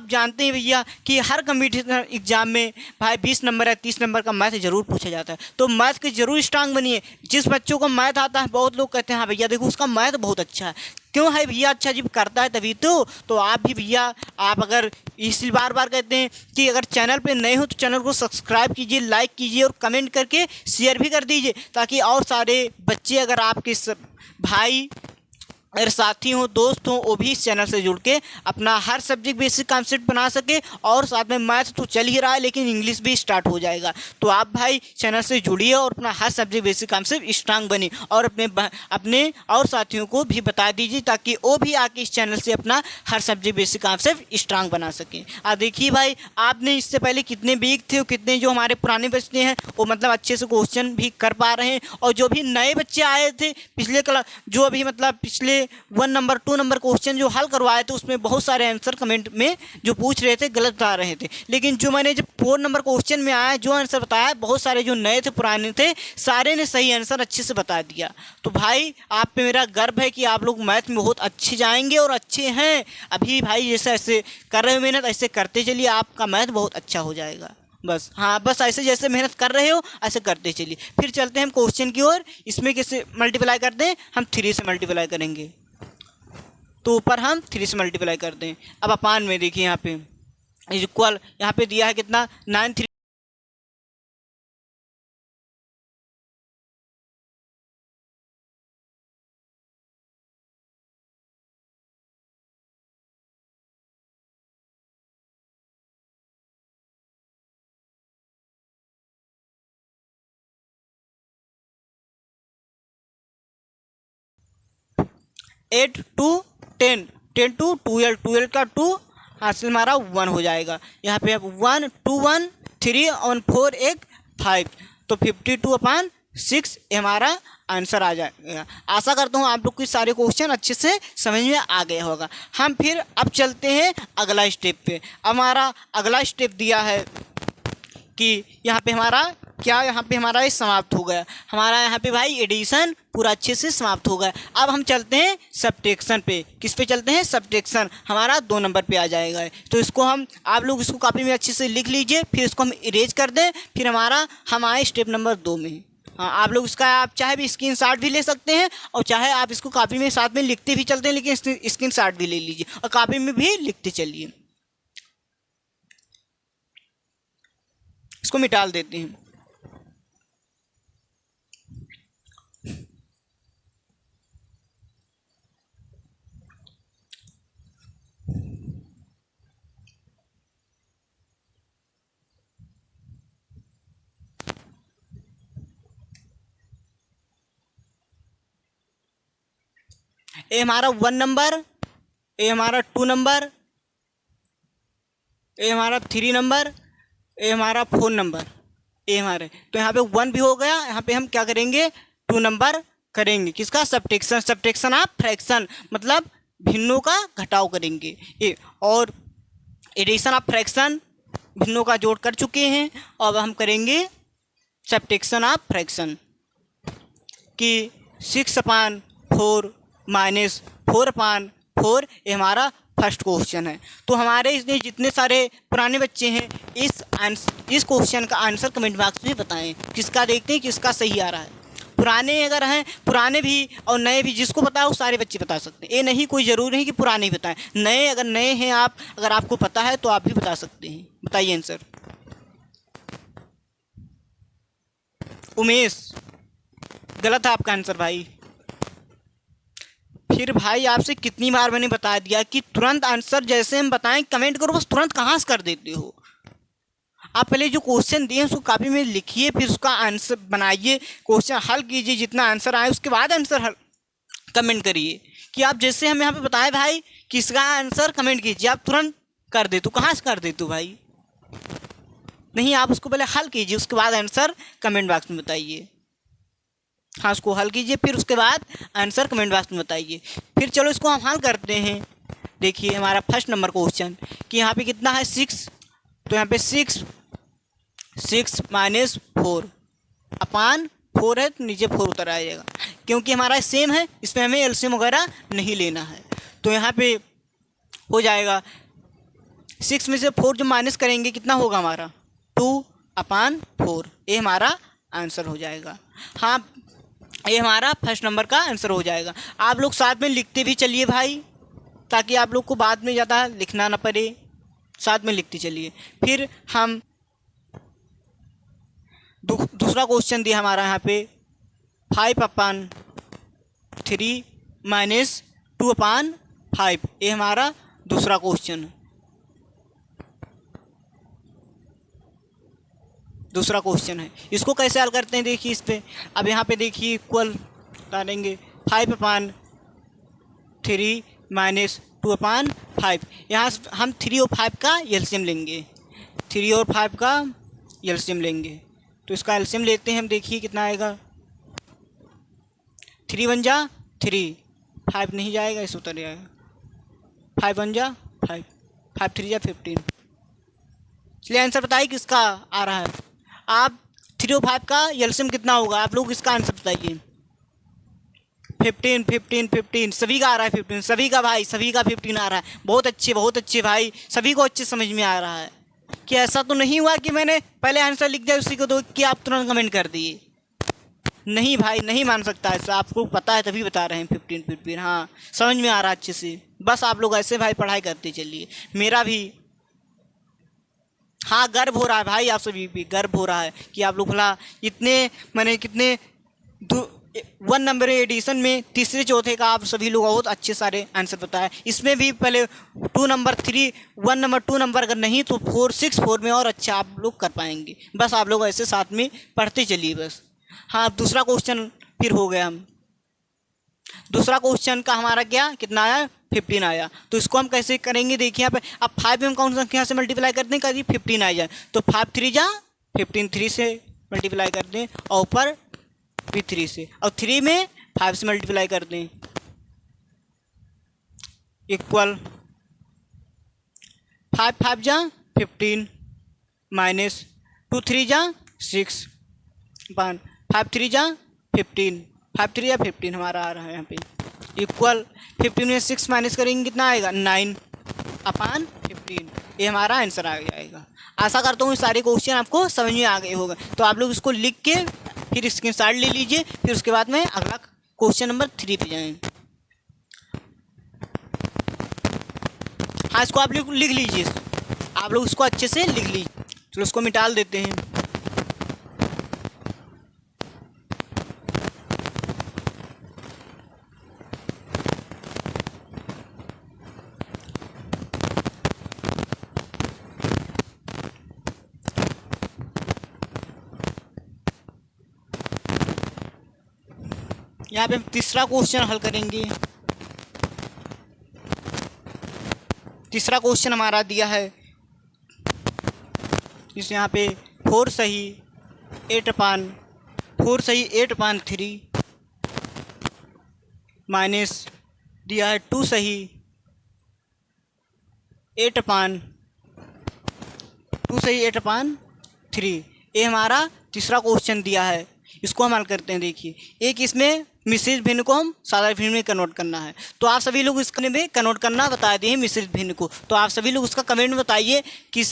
जानते हैं भैया कि हर कम्पिटिशन एग्जाम में भाई 20 नंबर या 30 नंबर का मैथ ज़रूर पूछा जाता है। तो मैथ के ज़रूर स्ट्रांग बनिए। जिस बच्चों को मैथ आता है, बहुत लोग कहते हैं हाँ भैया देखो उसका मैथ बहुत अच्छा है। क्यों है भैया अच्छा, जब करता है तभी तो आप भी भैया, आप अगर इसलिए बार बार कहते हैं कि अगर चैनल पे नए हो तो चैनल को सब्सक्राइब कीजिए, लाइक कीजिए और कमेंट करके शेयर भी कर दीजिए, ताकि और सारे बच्चे अगर आपके भाई अगर साथी हो, दोस्त हो, वो भी इस चैनल से जुड़ के अपना हर सब्जेक्ट बेसिक कॉन्सेप्ट बना सके। और साथ में मैथ तो चल ही रहा है लेकिन इंग्लिश भी स्टार्ट हो जाएगा। तो आप भाई चैनल से जुड़िए और अपना हर सब्जेक्ट बेसिक कॉन्सेप्ट स्ट्रांग बने, और अपने और साथियों को भी बता दीजिए ताकि वो भी आके इस चैनल से अपना हर सब्जेक्ट बेसिक कॉन्सेप्ट स्ट्रांग बना सकें। आप देखिए भाई, आपने इससे पहले कितने वीक थे और कितने जो हमारे पुराने बच्चे हैं वो मतलब अच्छे से क्वेश्चन भी कर पा रहे हैं, और जो भी नए बच्चे आए थे पिछले क्लास, जो अभी मतलब पिछले 1 नंबर 2 नंबर क्वेश्चन जो हल करवाए थे उसमें बहुत सारे आंसर कमेंट में जो पूछ रहे थे गलत बता रहे थे। लेकिन जो मैंने जब 4 नंबर क्वेश्चन में आया जो आंसर बताया, बहुत सारे जो नए थे पुराने थे सारे ने सही आंसर अच्छे से बता दिया। तो भाई आप पे मेरा गर्व है कि आप लोग मैथ में बहुत अच्छे जाएंगे और अच्छे हैं। अभी भाई जैसे ऐसे कर रहे हो मेहनत, ऐसे करते चलिए, आपका मैथ बहुत अच्छा हो जाएगा। बस हाँ, बस ऐसे जैसे मेहनत कर रहे हो ऐसे करते चलिए। फिर चलते हैं हम क्वेश्चन की ओर। इसमें कैसे मल्टीप्लाई करते हैं, हम 3 से मल्टीप्लाई करेंगे। तो ऊपर हम 3 से मल्टीप्लाई करते हैं। अब अपान में देखिए यहाँ पे इक्वल, यहाँ पे दिया है कितना 9 3 8 2 10 10 2 12 12 का 2 हासिल हमारा 1 हो जाएगा। यहाँ पे अब 1 2 1 3 और 4 1 5, तो 52/6 ये हमारा आंसर आ जाएगा। आशा करता हूँ आप लोग को सारे क्वेश्चन अच्छे से समझ में आ गया होगा। हम फिर अब चलते हैं अगला स्टेप पे। हमारा अगला स्टेप दिया है कि यहाँ पे हमारा क्या, यहाँ पे हमारा ये समाप्त हो गया। हमारा यहाँ पे भाई एडिशन पूरा अच्छे से समाप्त हो गया। अब हम चलते हैं सब्ट्रैक्शन पे। किस पे चलते हैं, सब्ट्रैक्शन। हमारा 2 नंबर पे आ जाएगा। तो इसको आप लोग इसको कॉपी में अच्छे से लिख लीजिए, फिर इसको हम इरेज कर दें। फिर हम आए स्टेप नंबर 2 में। हाँ, आप लोग इसका आप चाहे भी स्क्रीनशॉट भी ले सकते हैं और चाहे आप इसको कॉपी में साथ में लिखते भी चलते हैं, लेकिन स्क्रीनशॉट भी ले लीजिए और कॉपी में भी लिखते चलिए। इसको मिटा देते हैं। ये हमारा 1 नंबर, ये हमारा 2 नंबर, ये हमारा 3 नंबर, ये हमारा 4 नंबर, ये हमारे। तो यहाँ पे 1 भी हो गया। यहाँ पे हम क्या करेंगे, 2 नंबर करेंगे। किसका, सब्ट्रैक्शन। सब्ट्रैक्शन ऑफ फ्रैक्शन मतलब भिन्नों का घटाव करेंगे। ये और एडिशन ऑफ फ्रैक्शन, भिन्नों का जोड़ कर चुके हैं। अब हम करेंगे सब्ट्रैक्शन ऑफ फ्रैक्शन कि 6/4 -4/4 ये हमारा फर्स्ट क्वेश्चन है। तो हमारे इसमें जितने सारे पुराने बच्चे हैं इस क्वेश्चन का आंसर कमेंट बॉक्स में बताएं। किसका देखते हैं किसका सही आ रहा है। पुराने अगर हैं, पुराने भी और नए भी, जिसको पता है वो सारे बच्चे बता सकते हैं। ये नहीं कोई ज़रूरी नहीं कि पुराने ही बताएं। नए अगर नए हैं आप, अगर आपको पता है तो आप भी बता सकते हैं। बताइए आंसर। उमेश, गलत है आपका आंसर भाई। फिर भाई आपसे कितनी बार मैंने बता दिया कि तुरंत आंसर जैसे हम बताएं कमेंट करो, बस तुरंत कहाँ से कर देते हो। आप पहले जो क्वेश्चन दिए उसको कॉपी में लिखिए, फिर उसका आंसर बनाइए, क्वेश्चन हल कीजिए, जितना आंसर आए उसके बाद आंसर हल कमेंट करिए। कि आप जैसे हम यहाँ पे बताएं भाई किसका आंसर कमेंट कीजिए, आप तुरंत कर देते हो। कहाँ से कर देते हो भाई, नहीं, आप उसको पहले हल कीजिए उसके बाद आंसर कमेंट बॉक्स में बताइए। हाँ, उसको हल कीजिए फिर उसके बाद आंसर कमेंट बॉक्स में बताइए। फिर चलो इसको हम हल करते हैं। देखिए हमारा फर्स्ट नंबर क्वेश्चन कि यहाँ पे कितना है 6, तो यहाँ पे 6 -4/4 4 है तो नीचे 4 उतर आ जाएगा, क्योंकि हमारा सेम है, इसमें हमें एलसीएम वगैरह नहीं लेना है। तो यहाँ पे हो जाएगा 6 में से 4 जो माइनस करेंगे कितना होगा हमारा 2/4, ये हमारा आंसर हो जाएगा। हाँ, ये हमारा फर्स्ट नंबर का आंसर हो जाएगा। आप लोग साथ में लिखते भी चलिए भाई, ताकि आप लोग को बाद में ज़्यादा लिखना ना पड़े, साथ में लिखते चलिए। फिर हम दूसरा क्वेश्चन दिया हमारा यहाँ पे 5/3 माइनस 2/5, ये हमारा दूसरा क्वेश्चन है। इसको कैसे हल करते हैं देखिए इस पे। अब यहाँ पे देखिए इक्वल डालेंगे 5/3 माइनस 2/5, यहाँ हम 3 और 5 का एलसीएम लेंगे, 3 और 5 का एलसीएम लेंगे। तो इसका एलसीएम लेते हैं हम, देखिए कितना आएगा 3 1 जा 3, 5 नहीं जाएगा, इस उतर जाएगा 5 1 जा 5, 5 3 जा 15। चलिए आंसर बताइए किसका आ रहा है। आप 3 और 5 का एलसीएम कितना होगा, आप लोग इसका आंसर बताइए। 15 सभी का आ रहा है 15, सभी का भाई, सभी का 15 आ रहा है। बहुत अच्छे भाई, सभी को अच्छे समझ में आ रहा है। कि ऐसा तो नहीं हुआ कि मैंने पहले आंसर लिख दिया उसी को तो कि आप तुरंत कमेंट कर दिए। नहीं भाई, नहीं मान सकता ऐसा, आपको पता है तभी बता रहे हैं 15। हाँ, समझ में आ रहा है अच्छे से। बस आप लोग ऐसे भाई पढ़ाई करते चलिए। मेरा भी हाँ गर्व हो रहा है भाई, आप सभी भी गर्व हो रहा है कि आप लोग भला इतने कितने 1 नंबर एडिशन में तीसरे चौथे का आप सभी लोग बहुत अच्छे सारे आंसर बताए। इसमें भी पहले 2 नंबर 3 1 नंबर 2 नंबर अगर नहीं तो 4 6 4 में और अच्छा आप लोग कर पाएंगे। बस आप लोग ऐसे साथ में पढ़ते चलिए बस। हाँ, दूसरा क्वेश्चन फिर हो गया। हम दूसरा क्वेश्चन का हमारा क्या कितना आया 15 आया। तो इसको हम कैसे करेंगे देखिए यहाँ पे। अब 5 में हम कौन सा संख्या से मल्टीप्लाई करते हैं, कभी 15 आ जाए तो 5 3 जा 15, 3 से मल्टीप्लाई कर दें और ऊपर भी 3 से, और 3 में 5 से मल्टीप्लाई कर दें इक्वल 5 5 जा 15 माइनस 2 3 जा 6 5 3 जा 15, 5 3 जा 15 हमारा आ रहा है यहाँ पे इक्वल 15 में 6 माइनस करेंगे कितना आएगा 9/15, ये हमारा आंसर आ जाएगा। आशा करता हूँ सारे क्वेश्चन आपको समझ में आ गए होगा। तो आप लोग इसको लिख के फिर स्क्रीनशॉट ले लीजिए, फिर उसके बाद में अगला क्वेश्चन नंबर 3 पे जाएं। हाँ, इसको आप लोग लिख लीजिए, आप लोग इसको अच्छे से लिख लीजिए। चलो इसको मिटा देते हैं। यहाँ पे हम तीसरा क्वेश्चन हल करेंगे। तीसरा क्वेश्चन हमारा दिया है इस यहाँ पे 4 सही 8/3 माइनस दिया है 2 सही 8/3, ये हमारा तीसरा क्वेश्चन दिया है। इसको हम हल करते हैं। देखिए एक इसमें मिश्रित भिन्न को हम साधारण भिन्न में कन्वर्ट करना है, तो आप सभी लोग इसके में कन्वर्ट करना बता दिए मिश्रित भिन्न को। तो आप सभी लोग उसका कमेंट में बताइए कि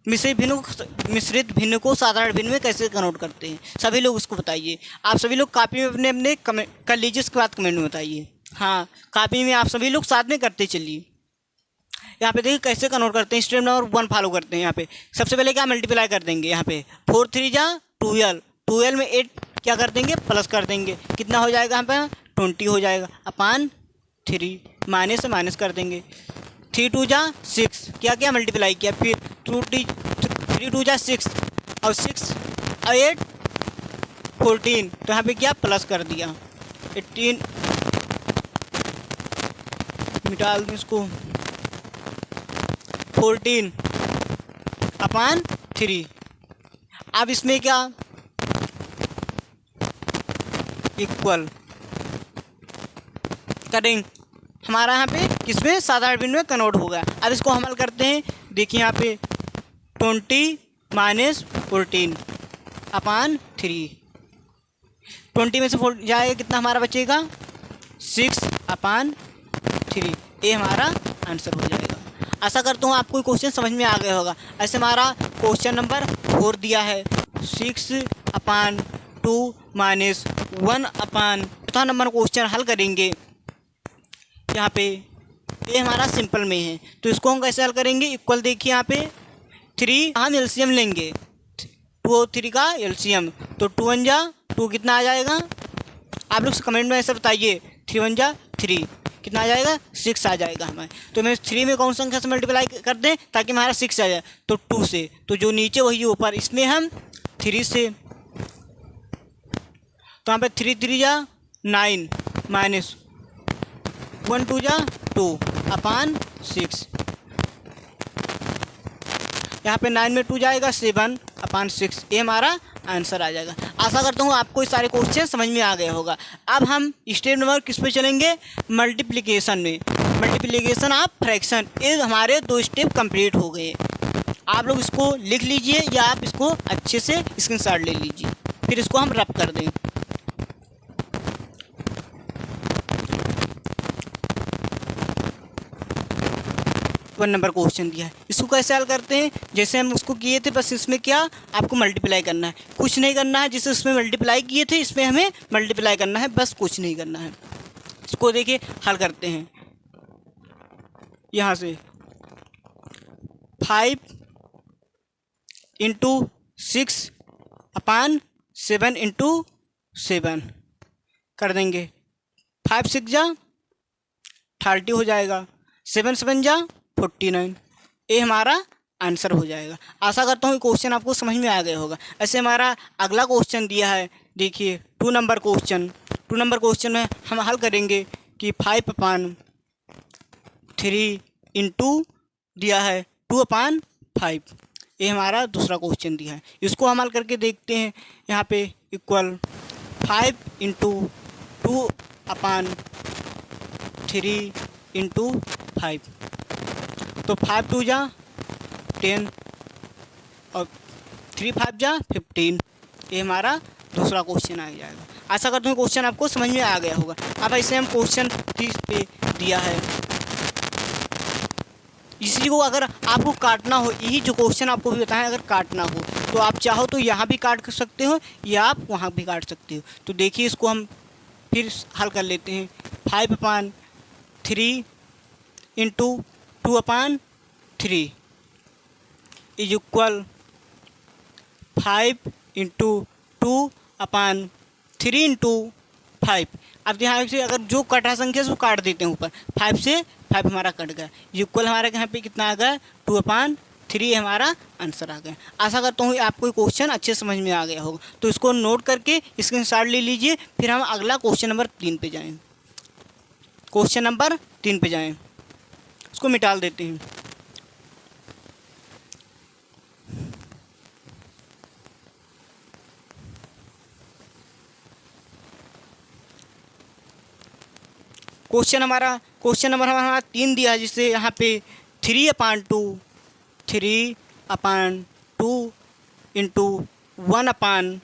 मिश्रित भिन्न को साधारण भिन्न में कैसे कन्वर्ट करते हैं। सभी लोग उसको बताइए। आप सभी लोग कॉपी में अपने अपने कमेंट कर लीजिए, उसके बाद कमेंट में बताइए। हाँ, कॉपी में आप सभी लोग साथ में करते चलिए। यहाँ पे देखिए कैसे कन्वर्ट करते हैं, स्टेप नंबर 1 फॉलो करते हैं। यहाँ पे सबसे पहले क्या मल्टीप्लाई कर देंगे, यहाँ पे 4 3 जा 12 में 8 क्या कर देंगे प्लस कर देंगे, कितना हो जाएगा यहाँ पे 20 हो जाएगा /3, माइनस से माइनस कर देंगे 3 2 जा 6, क्या मल्टीप्लाई किया, फिर 3 2 जा 6 और 6 और 8 14, तो यहाँ पे क्या प्लस कर दिया 18, मिटा दें इसको 14/3। अब इसमें क्या इक्वल करेंगे, हमारा यहाँ पे किसमें साधारण भिन्न में कन्वर्ट होगा। अब इसको हम हल करते हैं। देखिए यहाँ पे 20 - 14/3 20 में से 4 जाएगा, कितना हमारा बचेगा 6/3। ये हमारा आंसर हो जाएगा। आशा करता हूँ आपको क्वेश्चन समझ में आ गया होगा। ऐसे हमारा क्वेश्चन नंबर 4 दिया है 6/2 माइनस 1/। चौथा नंबर क्वेश्चन हल करेंगे यहाँ पे। ये हमारा सिंपल में है, तो इसको हम कैसे हल करेंगे। इक्वल देखिए यहाँ पे 3 हम एलसीएम लेंगे, 2 और 3 का एलसीएम, तो 2 1 जा 2 कितना आ जाएगा। आप लोग कमेंट में ऐसा बताइए, 3 1 जा 3 कितना आ जाएगा 6 आ जाएगा हमें। तो मैं 3 में कौन संख्या से मल्टीप्लाई कर दें ताकि हमारा 6 आ जाए, तो 2 से, तो जो नीचे वही ऊपर, इसमें हम 3 से, तो यहाँ पे 3 3 जा 9 माइनस 1 2 जा 2/6। यहाँ पे 9 में 2 जाएगा 7/6। ये हमारा आंसर आ जाएगा। आशा करता हूँ आपको ये सारे क्वेश्चन समझ में आ गया होगा। अब हम स्टेप नंबर किस पे चलेंगे, मल्टीप्लिकेशन में। मल्टीप्लिकेशन ऑफ फ्रैक्शन, ये हमारे 2 स्टेप कंप्लीट हो गए। आप लोग इसको लिख लीजिए या आप इसको अच्छे से स्क्रीनशॉट ले लीजिए, फिर इसको हम रब कर दें। 1 नंबर क्वेश्चन दिया है, इसको कैसे हल करते हैं। जैसे हम उसको किए थे, बस इसमें क्या आपको मल्टीप्लाई करना है, कुछ नहीं करना है। जिसे उसमें मल्टीप्लाई किए थे इसमें हमें मल्टीप्लाई करना है, बस कुछ नहीं करना है। इसको देखिए हल करते हैं। यहाँ से 5 × 6/7 × 7 कर देंगे। 5 6 जा 30 हो जाएगा, 7 7 जा 49। ये हमारा आंसर हो जाएगा। आशा करता हूँ क्वेश्चन आपको समझ में आ गया होगा। ऐसे हमारा अगला क्वेश्चन दिया है, देखिए 2 नंबर क्वेश्चन। 2 नंबर क्वेश्चन में हम हल करेंगे कि 5/3 × दिया है 2/5। ये हमारा दूसरा क्वेश्चन दिया है, इसको हम हल करके देखते हैं। यहाँ पे इक्वल 5 × 2/3 × 5, तो 5 2 जा 10 और 3 5 जा 15। ये हमारा दूसरा क्वेश्चन आ जाएगा। आशा करता हूँ क्वेश्चन आपको समझ में आ गया होगा। अब ऐसे हम क्वेश्चन 30 पे दिया है, इसी को अगर आपको काटना हो, यही जो क्वेश्चन आपको भी बताएं, अगर काटना हो तो आप चाहो तो यहाँ भी काट सकते हो या आप वहाँ भी काट सकते हो। तो देखिए इसको हम फिर हल कर लेते हैं। 5/3 × 2/3 इज इक्वल 5 × 2/3 × 5। अब यहाँ से अगर जो कटा संख्या से वो काट देते हैं ऊपर, 5 से 5 हमारा कट गया, इक्वल हमारा यहाँ पे कितना आ गया 2/3 हमारा आंसर आ गया। आशा करता हूँ आपको क्वेश्चन अच्छे समझ में आ गया होगा। तो इसको नोट करके स्क्रीनशॉट ले लीजिए, फिर हम अगला क्वेश्चन नंबर 3 पे जाएँ। क्वेश्चन नंबर 3 पे जाएँ, इसको मिटा देते हैं। क्वेश्चन नंबर हमारा 3 दिया है, जिससे यहाँ पे 3/2 × 1/3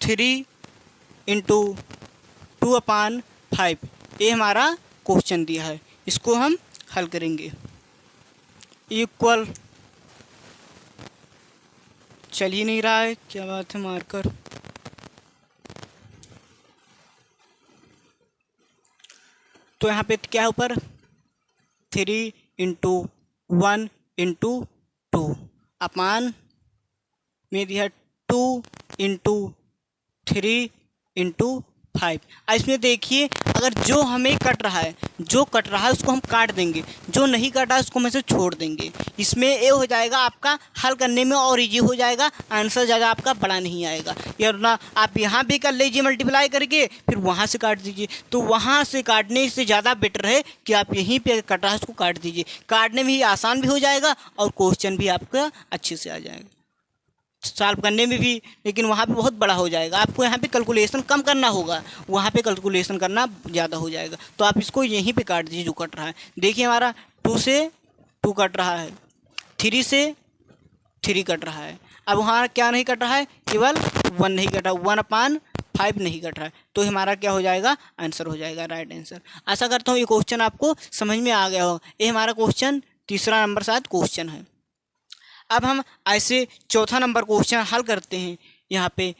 × 2/5 ये हमारा क्वेश्चन दिया है। इसको हम हल करेंगे। इक्वल चल ही नहीं रहा है, क्या बात है मार्कर। तो यहाँ पे क्या है ऊपर 3 × 1 × 2 अपान में दिया 2 × 3 × 5। इसमें देखिए अगर जो हमें कट रहा है उसको हम काट देंगे, जो नहीं कटा है उसको हम ऐसे छोड़ देंगे। इसमें ये हो जाएगा आपका हल करने में और इजी हो जाएगा, आंसर ज़्यादा आपका बड़ा नहीं आएगा। या ना आप यहाँ भी कर लीजिए मल्टीप्लाई करके, फिर वहाँ से काट दीजिए। तो वहाँ से काटने से ज़्यादा बेटर है कि आप यहीं पे कट रहा है उसको काट दीजिए। काटने में ही आसान भी हो जाएगा और क्वेश्चन भी आपका अच्छे से आ जाएगा, सॉल्व करने में भी। लेकिन वहाँ पे बहुत बड़ा हो जाएगा, आपको यहाँ पे कैलकुलेशन कम करना होगा, वहाँ पे कैलकुलेशन करना ज़्यादा हो जाएगा। तो आप इसको यहीं पे काट दीजिए जो कट रहा है। देखिए हमारा 2 से 2 कट रहा है, 3 से 3 कट रहा है। अब वहाँ क्या नहीं कट रहा है, केवल 1 नहीं कटा, 1/3 5 नहीं कट रहा है, तो हमारा क्या हो जाएगा, आंसर हो जाएगा, राइट आंसर। आशा करता हूँ ये क्वेश्चन आपको समझ में आ गया होगा। ये हमारा क्वेश्चन तीसरा नंबर शायद क्वेश्चन है। अब हम ऐसे चौथा नंबर क्वेश्चन हल करते हैं। यहाँ पे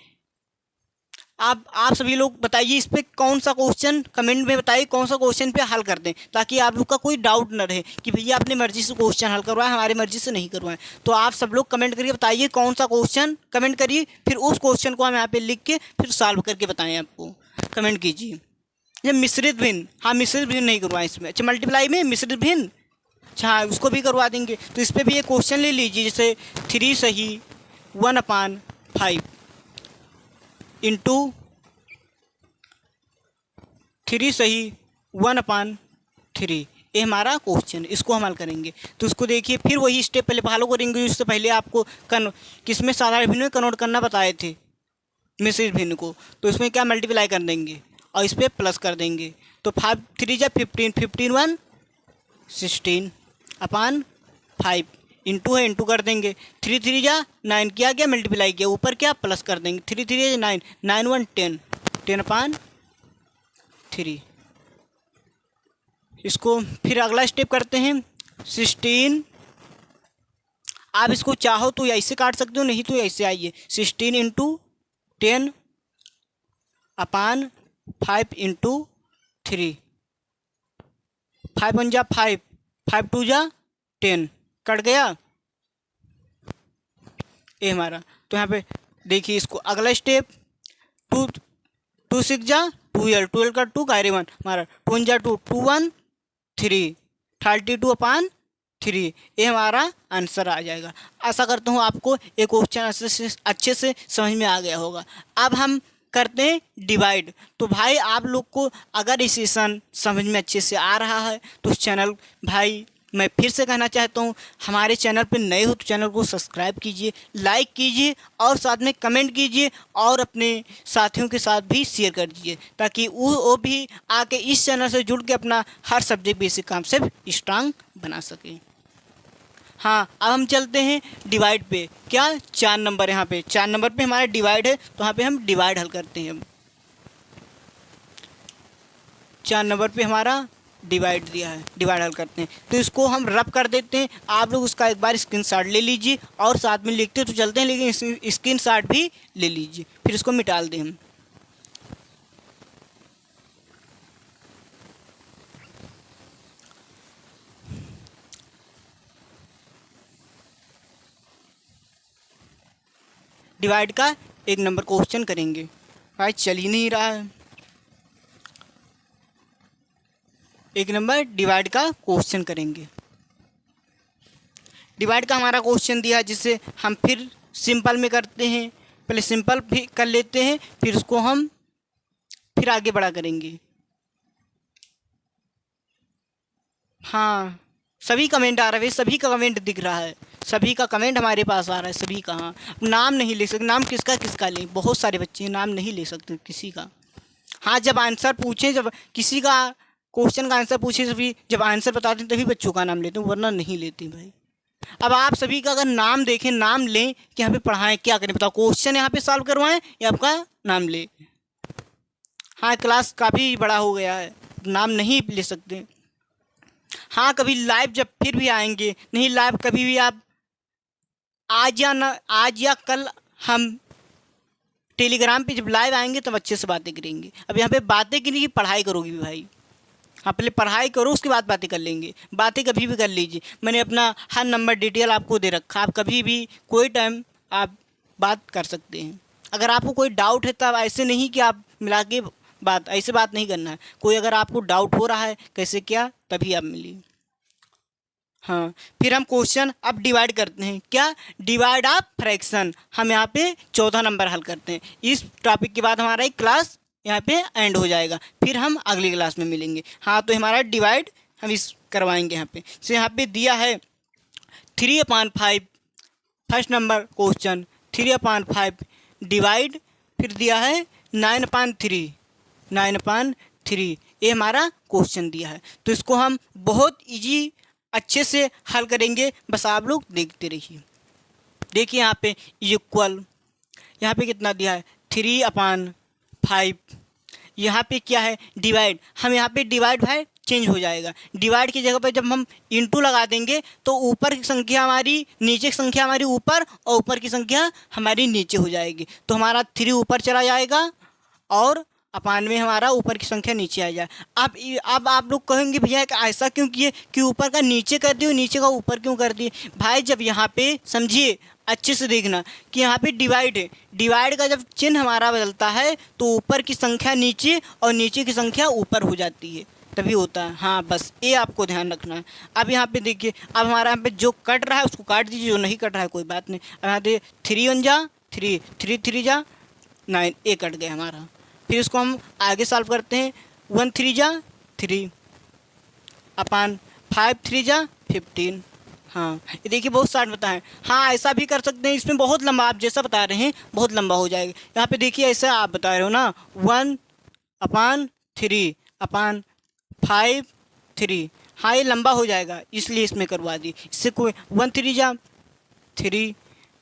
आप सभी लोग बताइए इस पे कौन सा क्वेश्चन, कमेंट में बताइए कौन सा क्वेश्चन पे हल करते हैं, ताकि आप लोग का कोई डाउट न रहे कि भैया अपनी मर्जी से क्वेश्चन हल करवाएं, हमारी मर्जी से नहीं करवाएं। तो आप सब लोग कमेंट करके बताइए कौन सा क्वेश्चन, कमेंट करिए, फिर उस क्वेश्चन को हम यहाँ पे लिख के फिर सॉल्व करके बताएं आपको। कमेंट कीजिए। ये मिश्रित भिन्न, हाँ मिश्रित भिन्न नहीं करवाएं इसमें। अच्छा मल्टीप्लाई में मिश्रित भिन्न, अच्छा हाँ उसको भी करवा देंगे। तो इस पर भी एक क्वेश्चन ले लीजिए, जैसे 3 सही 1/5 इंटू 3 सही 1/3, ये हमारा क्वेश्चन, इसको हम हल करेंगे। तो इसको देखिए, फिर वही स्टेप पहले फॉलो करेंगे। उससे पहले आपको किसमें साधारण भिन्न में कन्वर्ट करना बताए थे, मिश्रित भिन्न को। तो इसमें क्या मल्टीप्लाई कर देंगे और इस पर प्लस कर देंगे। तो 5 3 जा 15, 15 1 16/5 इंटू है, इंटू कर देंगे। 3 3 जा 9, किया गया मल्टीप्लाई किया, ऊपर क्या प्लस कर देंगे। 3 3 9, 9 1 10, 10/3। इसको फिर अगला स्टेप करते हैं 16। आप इसको चाहो तो ऐसे काट सकते हो, नहीं तो ऐसे आइए 16 इंटू 10/5 इंटू 3। 5 1 जा 5, 5 2 जा 10, कट गया ये हमारा। तो यहाँ पे देखिए इसको अगला स्टेप 2 2 6 जा 12, 12 का 2 कैरी 1 हमारा, 2 1 जा 2, 2 1 3, 32/3, ये हमारा आंसर आ जाएगा। आशा करता हूँ आपको ये क्वेश्चन अच्छे से समझ में आ गया होगा। अब हम करते हैं डिवाइड। तो भाई आप लोग को अगर ये सेशन समझ में अच्छे से आ रहा है तो उस चैनल, भाई मैं फिर से कहना चाहता हूँ, हमारे चैनल पर नए हो तो चैनल को सब्सक्राइब कीजिए, लाइक कीजिए और साथ में कमेंट कीजिए और अपने साथियों के साथ भी शेयर कर दीजिए, ताकि वो भी आके इस चैनल से जुड़ के अपना हर सब्जेक्ट बेसिक कॉन्सेप्ट स्ट्रांग बना सकें। हाँ अब हम चलते हैं डिवाइड पे। क्या 4 नंबर, यहाँ पे 4 नंबर पे हमारा डिवाइड है, तो यहाँ पे हम डिवाइड हल करते हैं। अब 4 नंबर पे हमारा डिवाइड दिया है, डिवाइड हल करते हैं। तो इसको हम रब कर देते हैं। आप लोग उसका एक बार स्क्रीनशॉट ले लीजिए और साथ में लिखते तो चलते हैं, लेकिन स्क्रीनशॉट भी ले लीजिए, फिर इसको मिटाल दें हम। डिवाइड का 1 नंबर क्वेश्चन करेंगे। भाई चल ही नहीं रहा है। 1 नंबर डिवाइड का क्वेश्चन करेंगे। डिवाइड का हमारा क्वेश्चन दिया है, जिसे हम फिर सिंपल में करते हैं। पहले सिंपल भी कर लेते हैं, फिर उसको हम फिर आगे बढ़ा करेंगे। हाँ सभी कमेंट आ रहे हैं, सभी का कमेंट दिख रहा है, सभी का कमेंट हमारे पास आ रहा है, सभी का। हाँ नाम नहीं ले सकते, नाम किसका किसका लें, बहुत सारे बच्चे नाम नहीं ले सकते किसी का। हाँ जब आंसर पूछें, जब किसी का क्वेश्चन का आंसर पूछे, सभी जब आंसर बताते हैं तभी बच्चों का नाम लेते हैं, वरना नहीं लेते भाई। अब आप सभी का अगर नाम देखें, नाम लें कि यहाँ पे पढ़ाएं, क्या करें बताओ, क्वेश्चन यहाँ पे सॉल्व करवाएं या आपका नाम ले। हाँ क्लास काफ़ी बड़ा हो गया है, नाम नहीं ले सकते। हाँ कभी लाइव जब फिर भी आएंगे, नहीं लाइव कभी भी आप आज या कल हम टेलीग्राम पे जब लाइव आएंगे तब अच्छे से बातें करेंगे। अब यहाँ पे बातें की नहीं, पढ़ाई करोगी भी भाई। हाँ पहले पढ़ाई करो, उसके बाद बातें कर लेंगे। बातें कभी भी कर लीजिए, मैंने अपना हर नंबर डिटेल आपको दे रखा, आप कभी भी कोई टाइम आप बात कर सकते हैं। अगर आपको कोई डाउट है तब ऐसे नहीं कि आप मिला के बात, ऐसे बात नहीं करना है। कोई अगर आपको डाउट हो रहा है कैसे क्या, तभी आप मिलिए। हाँ फिर हम क्वेश्चन अब डिवाइड करते हैं। क्या, डिवाइड ऑफ फ्रैक्शन। हम यहाँ पे 14 नंबर हल करते हैं। इस टॉपिक के बाद हमारा एक क्लास यहाँ पे एंड हो जाएगा, फिर हम अगली क्लास में मिलेंगे। हाँ तो हमारा डिवाइड हम इस करवाएंगे यहाँ पे। तो यहाँ पे दिया है 3/5, फर्स्ट नंबर क्वेश्चन 3/5 डिवाइड, फिर दिया है 9/3, 9/3, ये हमारा क्वेश्चन दिया है। तो इसको हम बहुत इजी अच्छे से हल करेंगे, बस आप लोग देखते रहिए। देखिए यहाँ पे इक्वल, यहाँ पे कितना दिया है 3/5, 5। यहाँ पे क्या है, डिवाइड, हम यहाँ पे डिवाइड बाय चेंज हो जाएगा। डिवाइड की जगह पर जब हम इंटू लगा देंगे तो ऊपर की संख्या हमारी, नीचे की संख्या हमारी ऊपर और ऊपर की संख्या हमारी नीचे हो जाएगी। तो हमारा 3 ऊपर चला जाएगा और अपान में हमारा ऊपर की संख्या नीचे आ जाए। अब आप लोग कहेंगे भैया ऐसा क्यों किए कि ऊपर का नीचे कर दिए, नीचे का ऊपर क्यों कर दिए? भाई जब यहाँ पे समझिए, अच्छे से देखना कि यहाँ पे डिवाइड है, डिवाइड का जब चिन्ह हमारा बदलता है तो ऊपर की संख्या नीचे और नीचे की संख्या ऊपर हो जाती है, तभी होता है। हाँ बस ये आपको ध्यान रखना है। अब यहाँ पे देखिए, अब हमारा यहाँ पे जो कट रहा है उसको काट दीजिए, जो नहीं कट रहा है कोई बात नहीं। अब यहाँ देखिए 3 1 जा 3, 3 3 जा 9, ये कट गया हमारा। फिर इसको हम आगे सॉल्व करते हैं। 1 3 जा 3 अपान 5 3 जा 15। हाँ ये देखिए बहुत शार्ट बताएं। हाँ ऐसा भी कर सकते हैं, इसमें बहुत लंबा, आप जैसा बता रहे हैं बहुत लंबा हो जाएगा। यहाँ पे देखिए ऐसा आप बता रहे हो ना, 1 अपान 3 अपान 5 3, हाँ ये लंबा हो जाएगा इसलिए इसमें करवा दी। इससे कोई 1 3 जा 3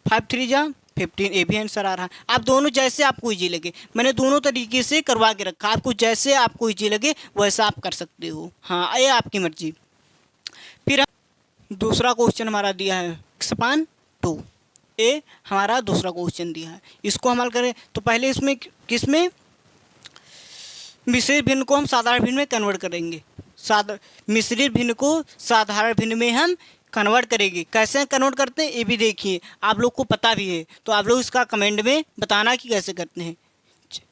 5 3 जा 15, ये भी आंसर आ रहा है। आप दोनों जैसे आपको ईजी लगे, मैंने दोनों तरीके से करवा के रखा, आपको जैसे आपको ईजी लगे वैसा आप कर सकते हो। हाँ ये आपकी मर्जी। फिर दूसरा क्वेश्चन हमारा दिया है x/2, ये हमारा दूसरा क्वेश्चन दिया है। इसको हम हल करें तो पहले इसमें किसमें, मिश्रित भिन्न को हम साधारण भिन्न में कन्वर्ट करेंगे। मिश्रित भिन्न को साधारण भिन्न में हम कन्वर्ट करेंगे। कैसे कन्वर्ट करते हैं ये भी देखिए, आप लोग को पता भी है तो आप लोग इसका कमेंट में बताना कि कैसे करते हैं।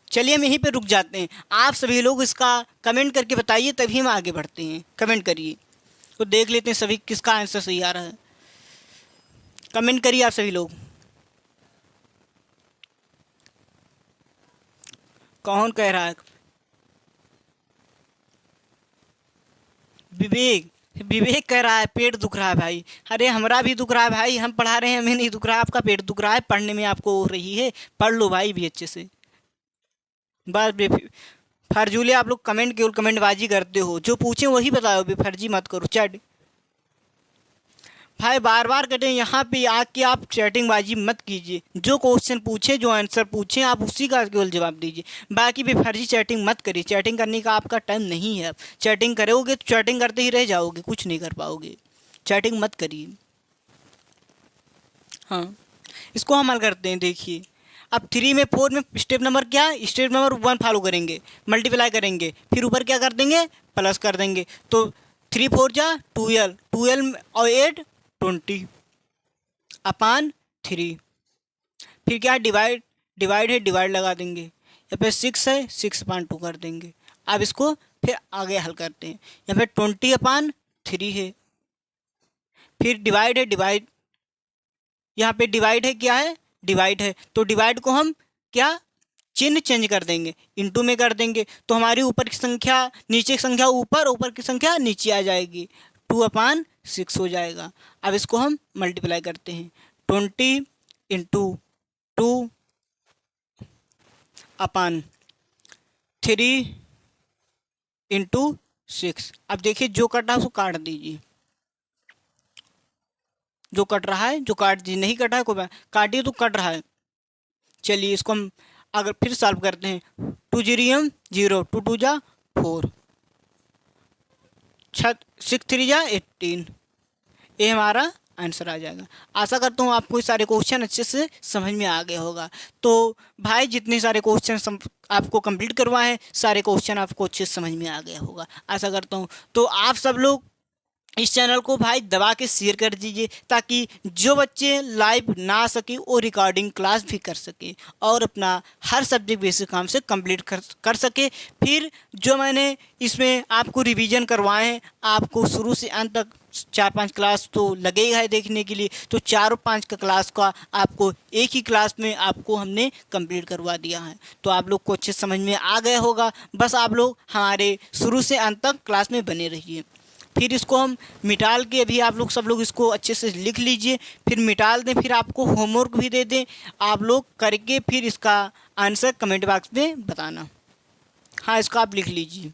चलिए हम यहीं पे रुक जाते हैं, आप सभी लोग इसका कमेंट करके बताइए तभी हम आगे बढ़ते हैं। कमेंट करिए तो देख लेते हैं सभी किसका आंसर सही आ रहा है। कमेंट करिए आप सभी लोग। कौन कह रहा है? विवेक कह रहा है पेट दुख रहा है भाई। अरे हमारा भी दुख रहा है भाई, हम पढ़ा रहे हैं, हमें नहीं दुख रहा, आपका पेट दुख रहा है, पढ़ने में आपको हो रही है, पढ़ लो भाई भी अच्छे से। बस फर्जूले आप लोग कमेंट केवल कमेंटबाजी करते हो, जो पूछे वही बताओ, फर्जी मत करो। चैट भाई बार बार करें, यहाँ पे आके आप चैटिंगबाजी मत कीजिए। जो क्वेश्चन पूछे, जो आंसर पूछे, आप उसी का केवल जवाब दीजिए, बाकी भी फर्जी चैटिंग मत करिए। चैटिंग करने का आपका टाइम नहीं है। आप चैटिंग करोगे तो चैटिंग करते ही रह जाओगे, कुछ नहीं कर पाओगे। चैटिंग मत करिए। हाँ इसको हम हल करते हैं। देखिए अब 3 में 4 में स्टेप नंबर क्या, स्टेप नंबर 1 फॉलो करेंगे, मल्टीप्लाई करेंगे, फिर ऊपर क्या कर देंगे, प्लस कर देंगे। तो 3 4 जा 12, 12 और 8 20 अपान 3। फिर क्या डिवाइड, डिवाइड है, डिवाइड लगा देंगे। यहाँ पे 6 है, 6/2 कर देंगे। अब इसको फिर आगे हल करते हैं। यहाँ पे 20/3 है, फिर डिवाइड है, डिवाइड, यहाँ पे डिवाइड है, क्या है, डिवाइड है, तो डिवाइड को हम क्या चिन्ह चेंज कर देंगे, इनटू में कर देंगे। तो हमारी ऊपर की संख्या नीचे की संख्या ऊपर, ऊपर की संख्या नीचे आ जाएगी, 2/6 हो जाएगा। अब इसको हम मल्टीप्लाई करते हैं, 20 × 2/3 × 6। अब देखिए जो कटा उसको काट दीजिए, जो कट रहा है जो काट दीजिए, नहीं कटा है कोई बात, काटिए तो कट रहा है। चलिए इसको हम अगर फिर सॉल्व करते हैं, 2 0 0, 2 2 जा 4, 6 3 जा 18, ये हमारा आंसर आ जाएगा। आशा करता हूँ आपको ये सारे क्वेश्चन अच्छे से समझ में आ गया होगा। तो भाई जितने सारे क्वेश्चन आपको कंप्लीट करवाए हैं, सारे क्वेश्चन आपको अच्छे से समझ में आ गया होगा, आशा करता हूँ। तो आप सब लोग इस चैनल को भाई दबा के शेयर कर दीजिए, ताकि जो बच्चे लाइव ना आ सके वो रिकॉर्डिंग क्लास भी कर सके और अपना हर सब्जेक्ट बेसिक काम से कंप्लीट कर सके। फिर जो मैंने इसमें आपको रिवीजन करवाए हैं, आपको शुरू से अंत तक 4-5 क्लास तो लगेगा है देखने के लिए, तो 4-5 का क्लास का आपको एक ही क्लास में आपको हमने कंप्लीट करवा दिया है। तो आप लोग को अच्छे समझ में आ गया होगा। बस आप लोग हमारे शुरू से अंत तक क्लास में बने रहिए। फिर इसको हम मिटाल के, अभी आप लोग सब लोग इसको अच्छे से लिख लीजिए, फिर मिटाल दें, फिर आपको होमवर्क भी दे दें, आप लोग करके फिर इसका आंसर कमेंट बॉक्स में बताना। हाँ इसका आप लिख लीजिए,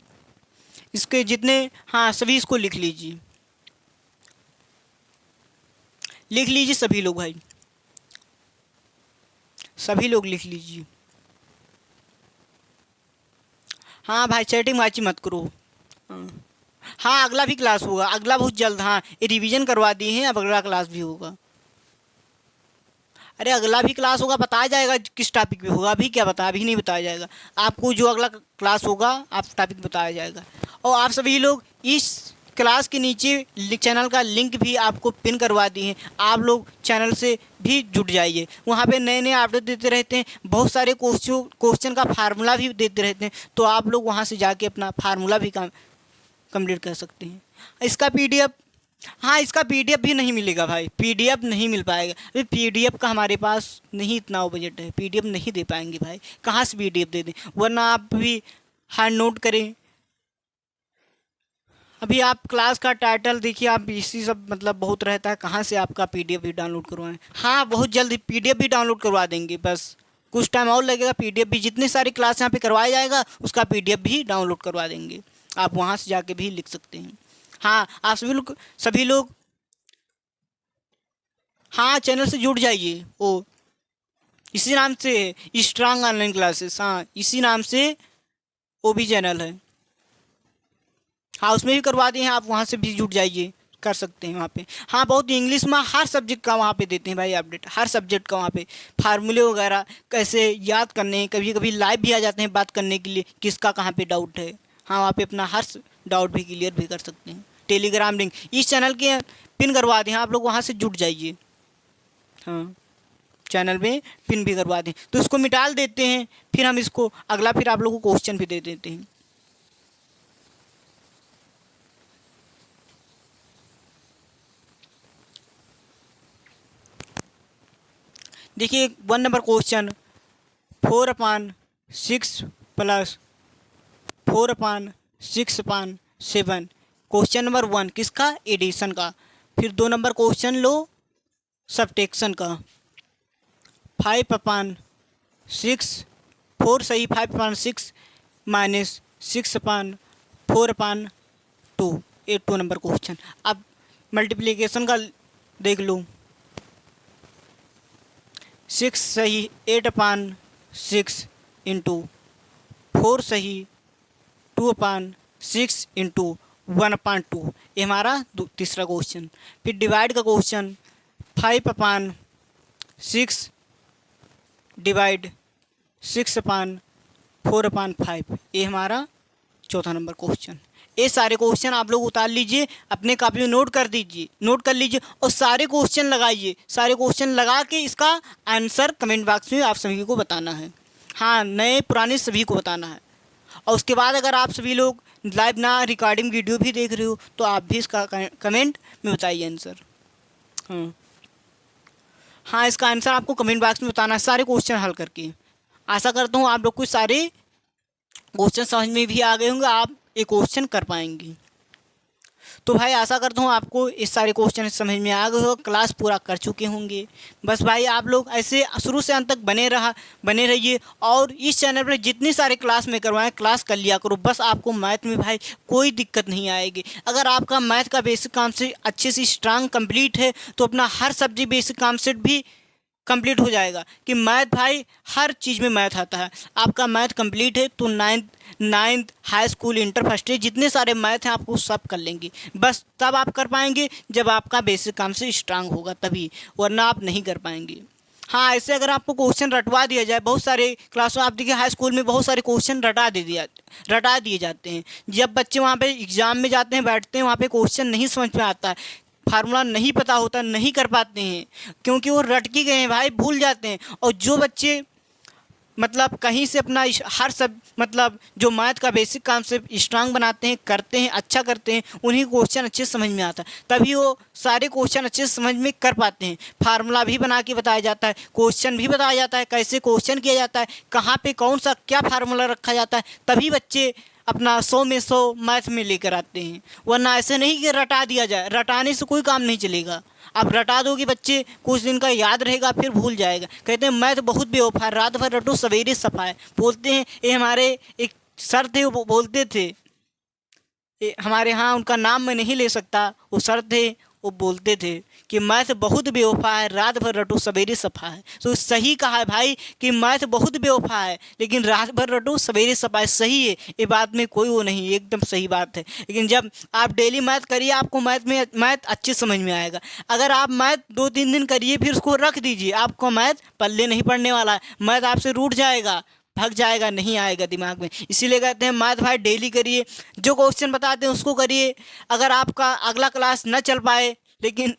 इसके जितने, हाँ सभी इसको लिख लीजिए, लिख लीजिए सभी लोग भाई, सभी लोग लिख लीजिए। हाँ भाई चैटिंग वाची मत करो। हाँ हाँ, अगला भी क्लास होगा, अगला बहुत जल्द। हाँ ये रिवीजन करवा दिए हैं, अब अगला क्लास भी होगा। अरे अगला भी क्लास होगा, बताया जाएगा किस टॉपिक पे होगा, अभी क्या बता, अभी नहीं बताया जाएगा आपको। जो अगला क्लास होगा आप टॉपिक बताया जाएगा। और आप सभी लोग इस क्लास के नीचे चैनल का लिंक भी आपको पिन करवा दिए हैं, आप लोग चैनल से भी जुड़ जाइए। वहाँ पे नए नए अपडेट देते रहते हैं, बहुत सारे क्वेश्चन का फार्मूला भी देते रहते हैं, तो आप लोग वहाँ से जाके अपना फार्मूला भी कंप्लीट कर सकते हैं। इसका पीडीएफ, हाँ इसका पीडीएफ भी नहीं मिलेगा भाई, पीडीएफ नहीं मिल पाएगा अभी। पीडीएफ का हमारे पास नहीं इतना वो बजट है, पीडीएफ नहीं दे पाएंगे भाई, कहाँ से पीडीएफ दे दें, वरना आप भी हैंड नोट करें। अभी आप क्लास का टाइटल देखिए, आप इसी सब मतलब बहुत रहता है, कहाँ से आपका पीडीएफ भी डाउनलोड करवाएं। हाँ बहुत जल्द पीडीएफ भी डाउनलोड करवा देंगे, बस कुछ टाइम और लगेगा। पीडीएफ भी जितने सारी क्लास यहाँ पे करवाया जाएगा उसका पीडीएफ भी डाउनलोड करवा देंगे, आप वहाँ से जाके भी लिख सकते हैं। हाँ आप सभी लोग हाँ चैनल से जुड़ जाइए। ओ इसी नाम से स्ट्रांग ऑनलाइन क्लासेस, हाँ इसी नाम से वो भी चैनल है। हाँ उसमें भी करवा दिए हैं, आप वहाँ से भी जुड़ जाइए, कर सकते हैं वहाँ पे। हाँ बहुत इंग्लिश में हर सब्जेक्ट का वहाँ पे देते हैं भाई अपडेट, हर सब्जेक्ट का वहाँ पे फार्मूले वगैरह कैसे याद करने हैं, कभी कभी लाइव भी आ जाते हैं बात करने के लिए, किसका कहाँ पे डाउट है। हाँ वहाँ पे अपना हर डाउट भी क्लियर भी कर सकते हैं। टेलीग्राम लिंक इस चैनल के पिन करवा दें, आप लोग वहाँ से जुड़ जाइए। हाँ चैनल में पिन भी करवा दें, तो इसको मिटाल देते हैं, फिर हम इसको अगला फिर आप लोगों को क्वेश्चन भी दे देते हैं। देखिए 1 number question, 4/6 plus 4/6/7, question number 1 किसका, एडिशन का। फिर 2 नंबर क्वेश्चन लो सब्ट्रैक्शन का, 5/6, 4 सही 5/6 माइनस 6/4/2, ये 2 नंबर क्वेश्चन। अब मल्टीप्लिकेशन का देख लो, 6 सही 8/6 इंटू 4 सही 2/6 इंटू 1/2, ये हमारा तीसरा क्वेश्चन। फिर डिवाइड का क्वेश्चन, 5/6 डिवाइड 6/4/5, ये हमारा चौथा नंबर क्वेश्चन। ये सारे क्वेश्चन आप लोग उतार लीजिए, अपने कॉपी में नोट कर दीजिए, नोट कर लीजिए और सारे क्वेश्चन लगाइए। सारे क्वेश्चन लगा के इसका आंसर कमेंट बॉक्स में आप सभी को बताना है। हाँ नए पुराने सभी को बताना है। और उसके बाद अगर आप सभी लोग लाइव ना रिकॉर्डिंग वीडियो भी देख रहे हो तो आप भी इसका कमेंट में बताइए आंसर। हाँ इसका आंसर आपको कमेंट बॉक्स में बताना है, सारे क्वेश्चन हल करके। आशा करता हूँ आप लोग को सारे क्वेश्चन समझ में भी आ गए होंगे, आप ये क्वेश्चन कर पाएंगे। तो भाई आशा करता हूँ आपको इस सारे क्वेश्चन समझ में आ गए हो, क्लास पूरा कर चुके होंगे। बस भाई आप लोग ऐसे शुरू से अंत तक बने रहिए, और इस चैनल पर जितनी सारे क्लास में करवाएं क्लास कर लिया करो। बस आपको मैथ में भाई कोई दिक्कत नहीं आएगी। अगर आपका मैथ का बेसिक कॉन्सेप्ट अच्छे से स्ट्रांग कंप्लीट है तो अपना हर सब्जेक्ट बेसिक कॉन्सेप्ट भी कंप्लीट हो जाएगा। कि मैथ भाई हर चीज़ में मैथ आता है। आपका मैथ कंप्लीट है तो ninth high school inter first year जितने सारे मैथ हैं आपको सब कर लेंगे। बस तब आप कर पाएंगे जब आपका बेसिक कॉन्सेप्ट स्ट्रांग होगा तभी, वरना आप नहीं कर पाएंगे। हाँ ऐसे अगर आपको क्वेश्चन रटवा दिया जाए, बहुत सारे क्लासों आप देखिए हाई स्कूल में बहुत सारे क्वेश्चन रटा दिए जाते हैं। जब बच्चे वहाँ पे एग्ज़ाम में जाते हैं बैठते हैं, वहाँ पे क्वेश्चन नहीं समझ में आता है, फार्मूला नहीं पता होता, नहीं कर पाते हैं, क्योंकि वो रट के गए हैं भाई, भूल जाते हैं। और जो बच्चे मतलब कहीं से अपना हर सब मतलब जो मैथ का बेसिक कॉन्सेप्ट स्ट्रांग बनाते हैं, करते हैं, अच्छा करते हैं, उन्हीं क्वेश्चन अच्छे से समझ में आता है, तभी वो सारे क्वेश्चन अच्छे से समझ में कर पाते हैं। फार्मूला भी बना के बताया जाता है, क्वेश्चन भी बताया जाता है, कैसे क्वेश्चन किया जाता है, कहाँ पे कौन सा क्या फार्मूला रखा जाता है, तभी बच्चे अपना 100 में 100 मैथ में लेकर आते हैं। वरना ऐसे नहीं कि रटा दिया जाए, रटाने से कोई काम नहीं चलेगा। आप रटा दोगे बच्चे कुछ दिन का याद रहेगा फिर भूल जाएगा। कहते हैं मैथ बहुत बेवफा, रात भर रटो सवेरे सफाए, बोलते हैं। ये हमारे एक सर थे, वो बोलते थे, हमारे यहाँ उनका नाम मैं नहीं ले सकता, वो सर थे, वो बोलते थे कि मैथ बहुत बेवफा है, रात भर रटो सवेरे सफा है। तो सही कहा है भाई कि मैथ बहुत बेवफा है, लेकिन रात भर रटो सवेरे सफा है। सही है, ये बात में कोई वो नहीं, एकदम सही बात है। लेकिन जब आप डेली मैथ करिए, आपको मैथ अच्छे समझ में आएगा। अगर आप मैथ 2-3 दिन करिए फिर उसको रख दीजिए, आपको मैथ पल्ले नहीं पड़ने वाला है, मैथ आपसे रूठ जाएगा, भाग जाएगा, नहीं आएगा दिमाग में। इसीलिए कहते हैं मैथ भाई डेली करिए, जो क्वेश्चन बताते हैं उसको करिए। अगर आपका अगला क्लास न चल पाए, लेकिन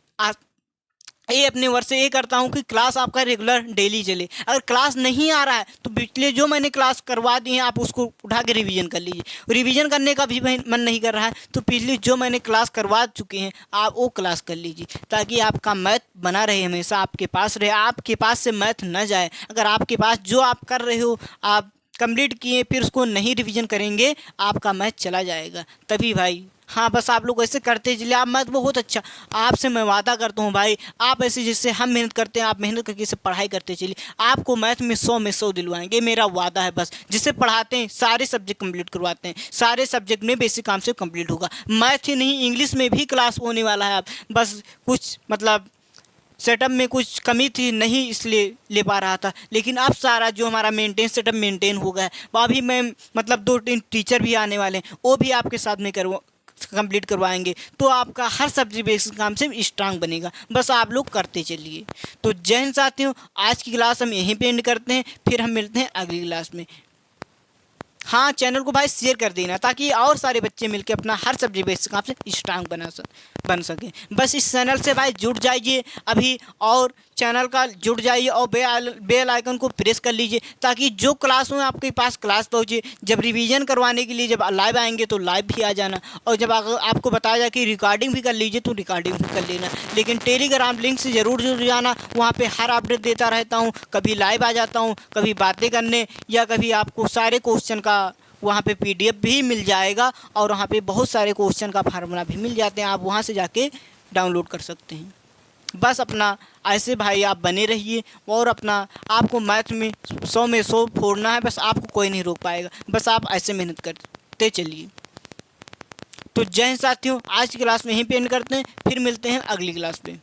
ये अपने वर्ष से ये करता हूँ कि क्लास आपका रेगुलर डेली चले। अगर क्लास नहीं आ रहा है तो पिछले जो मैंने क्लास करवा दी है आप उसको उठा के रिवीजन कर लीजिए। रिवीजन करने का भी मन नहीं कर रहा है तो पिछले जो मैंने क्लास करवा चुके हैं आप वो क्लास कर लीजिए, ताकि आपका मैथ बना रहे, हमेशा आपके पास रहे, आपके पास से मैथ न जाए। अगर आपके पास जो आप कर रहे हो आप कंप्लीट किए फिर उसको नहीं रिवीजन करेंगे, आपका मैथ चला जाएगा। तभी भाई हाँ, बस आप लोग ऐसे करते चलिए, आप मैथ बहुत अच्छा, आपसे मैं वादा करता हूँ भाई, आप ऐसे जिससे हम मेहनत करते हैं आप मेहनत करके इसे पढ़ाई करते चलिए, आपको मैथ में 100 में 100 दिलवाएंगे, मेरा वादा है। बस जिससे पढ़ाते हैं सारे सब्जेक्ट कंप्लीट करवाते हैं, सारे सब्जेक्ट में बेसिक काम से कंप्लीट होगा। मैथ ही नहीं, इंग्लिश में भी क्लास होने वाला है। आप बस कुछ मतलब सेटअप में कुछ कमी थी, नहीं इसलिए ले पा रहा था, लेकिन अब सारा जो हमारा सेटअप मेंटेन हो गया है। वहाँ भी मैं मतलब 2-3 टीचर भी आने वाले हैं, वो भी आपके साथ में कंप्लीट करवाएंगे, तो आपका हर सब्जेक्ट बेसिक काम से स्ट्रांग बनेगा। बस आप लोग करते चलिए। तो जय हिंद साथियों, आज की क्लास हम यहीं पे एंड करते हैं, फिर हम मिलते हैं अगली क्लास में। हाँ, चैनल को भाई शेयर कर देना ताकि और सारे बच्चे मिलकर अपना हर सब्जेक्ट बेसिक काम से स्ट्रांग बन सकें। बस इस चैनल से भाई जुड़ जाइए अभी, और चैनल का जुड़ जाइए और बेल आइकन को प्रेस कर लीजिए ताकि जो क्लास हो आपके पास क्लास पहुँचे। जब रिवीजन करवाने के लिए जब लाइव आएंगे तो लाइव भी आ जाना, और जब आपको बताया जाए कि रिकॉर्डिंग भी कर लीजिए तो रिकॉर्डिंग भी कर लेना। लेकिन टेलीग्राम लिंक से ज़रूर जुड़ जाना, वहाँ पे हर अपडेट देता रहता हूँ, कभी लाइव आ जाता हूँ, कभी बातें करने, या कभी आपको सारे क्वेश्चन का वहाँ पे PDF भी मिल जाएगा, और वहाँ पे बहुत सारे क्वेश्चन का फार्मूला भी मिल जाते हैं, आप वहाँ से जाके डाउनलोड कर सकते हैं। बस अपना ऐसे भाई आप बने रहिए, और अपना आपको मैथ में 100 में 100 फोड़ना है, बस आपको कोई नहीं रोक पाएगा, बस आप ऐसे मेहनत करते चलिए। तो जय हिंद साथियों, आज की क्लास में यहीं पे एंड करते हैं, फिर मिलते हैं अगली क्लास में।